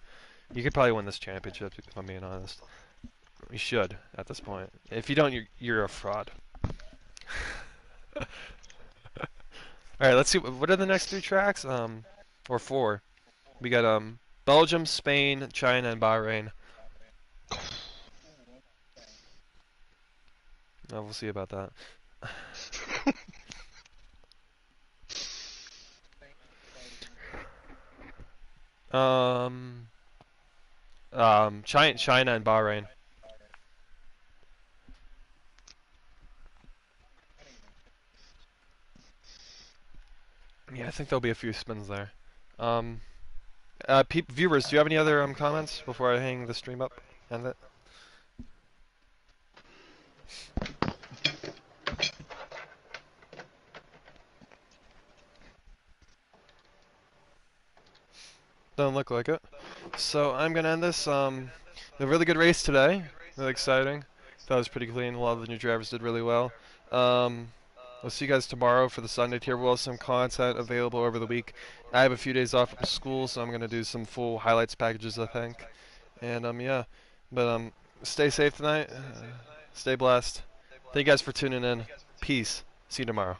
you could probably win this championship if I'm being honest. You should at this point. If you don't, you're a fraud. All right, let's see. What are the next three tracks? Or four? We got Belgium, Spain, China, and Bahrain. Oh, we'll see about that. Um, China and Bahrain. Yeah, I think there'll be a few spins there. Um, viewers, do you have any other comments before I hang the stream up? End it. Doesn't look like it. So I'm gonna end this. A really good race today. Really exciting. That was pretty clean. A lot of the new drivers did really well. We'll see you guys tomorrow for the Sunday tier. We'll have some content available over the week. I have a few days off from school, so I'm gonna do some full highlights packages, I think. And yeah. But stay safe tonight. Stay blessed. Thank you guys for tuning in. Peace. See you tomorrow.